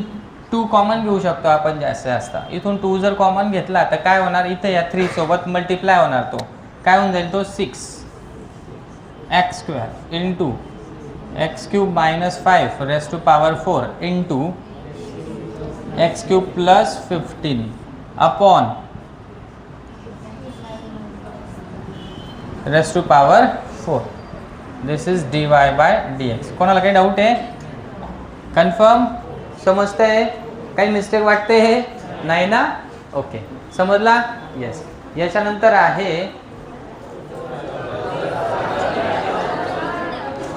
2 कॉमन घेऊ शकतो आपण जास्त जास्त. इथून 2 जर कॉमन घेतला तर काय होणार, इथं या 3 सोबत मल्टिप्लाय होणार, तो काय होऊन जाईल, तो 6x² into x³ minus 5 raise to power 4 into x³ plus 15 upon raise to power 4. This is dy by dx. कोणाला काही डाऊट आहे, कन्फर्म समजतंय, काही मिस्टेक वाटते हे नाही ना. ओके, समजला. येस. याच्यानंतर आहे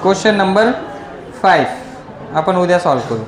क्वेश्चन नंबर 5, आपण उद्या सॉल्व करू.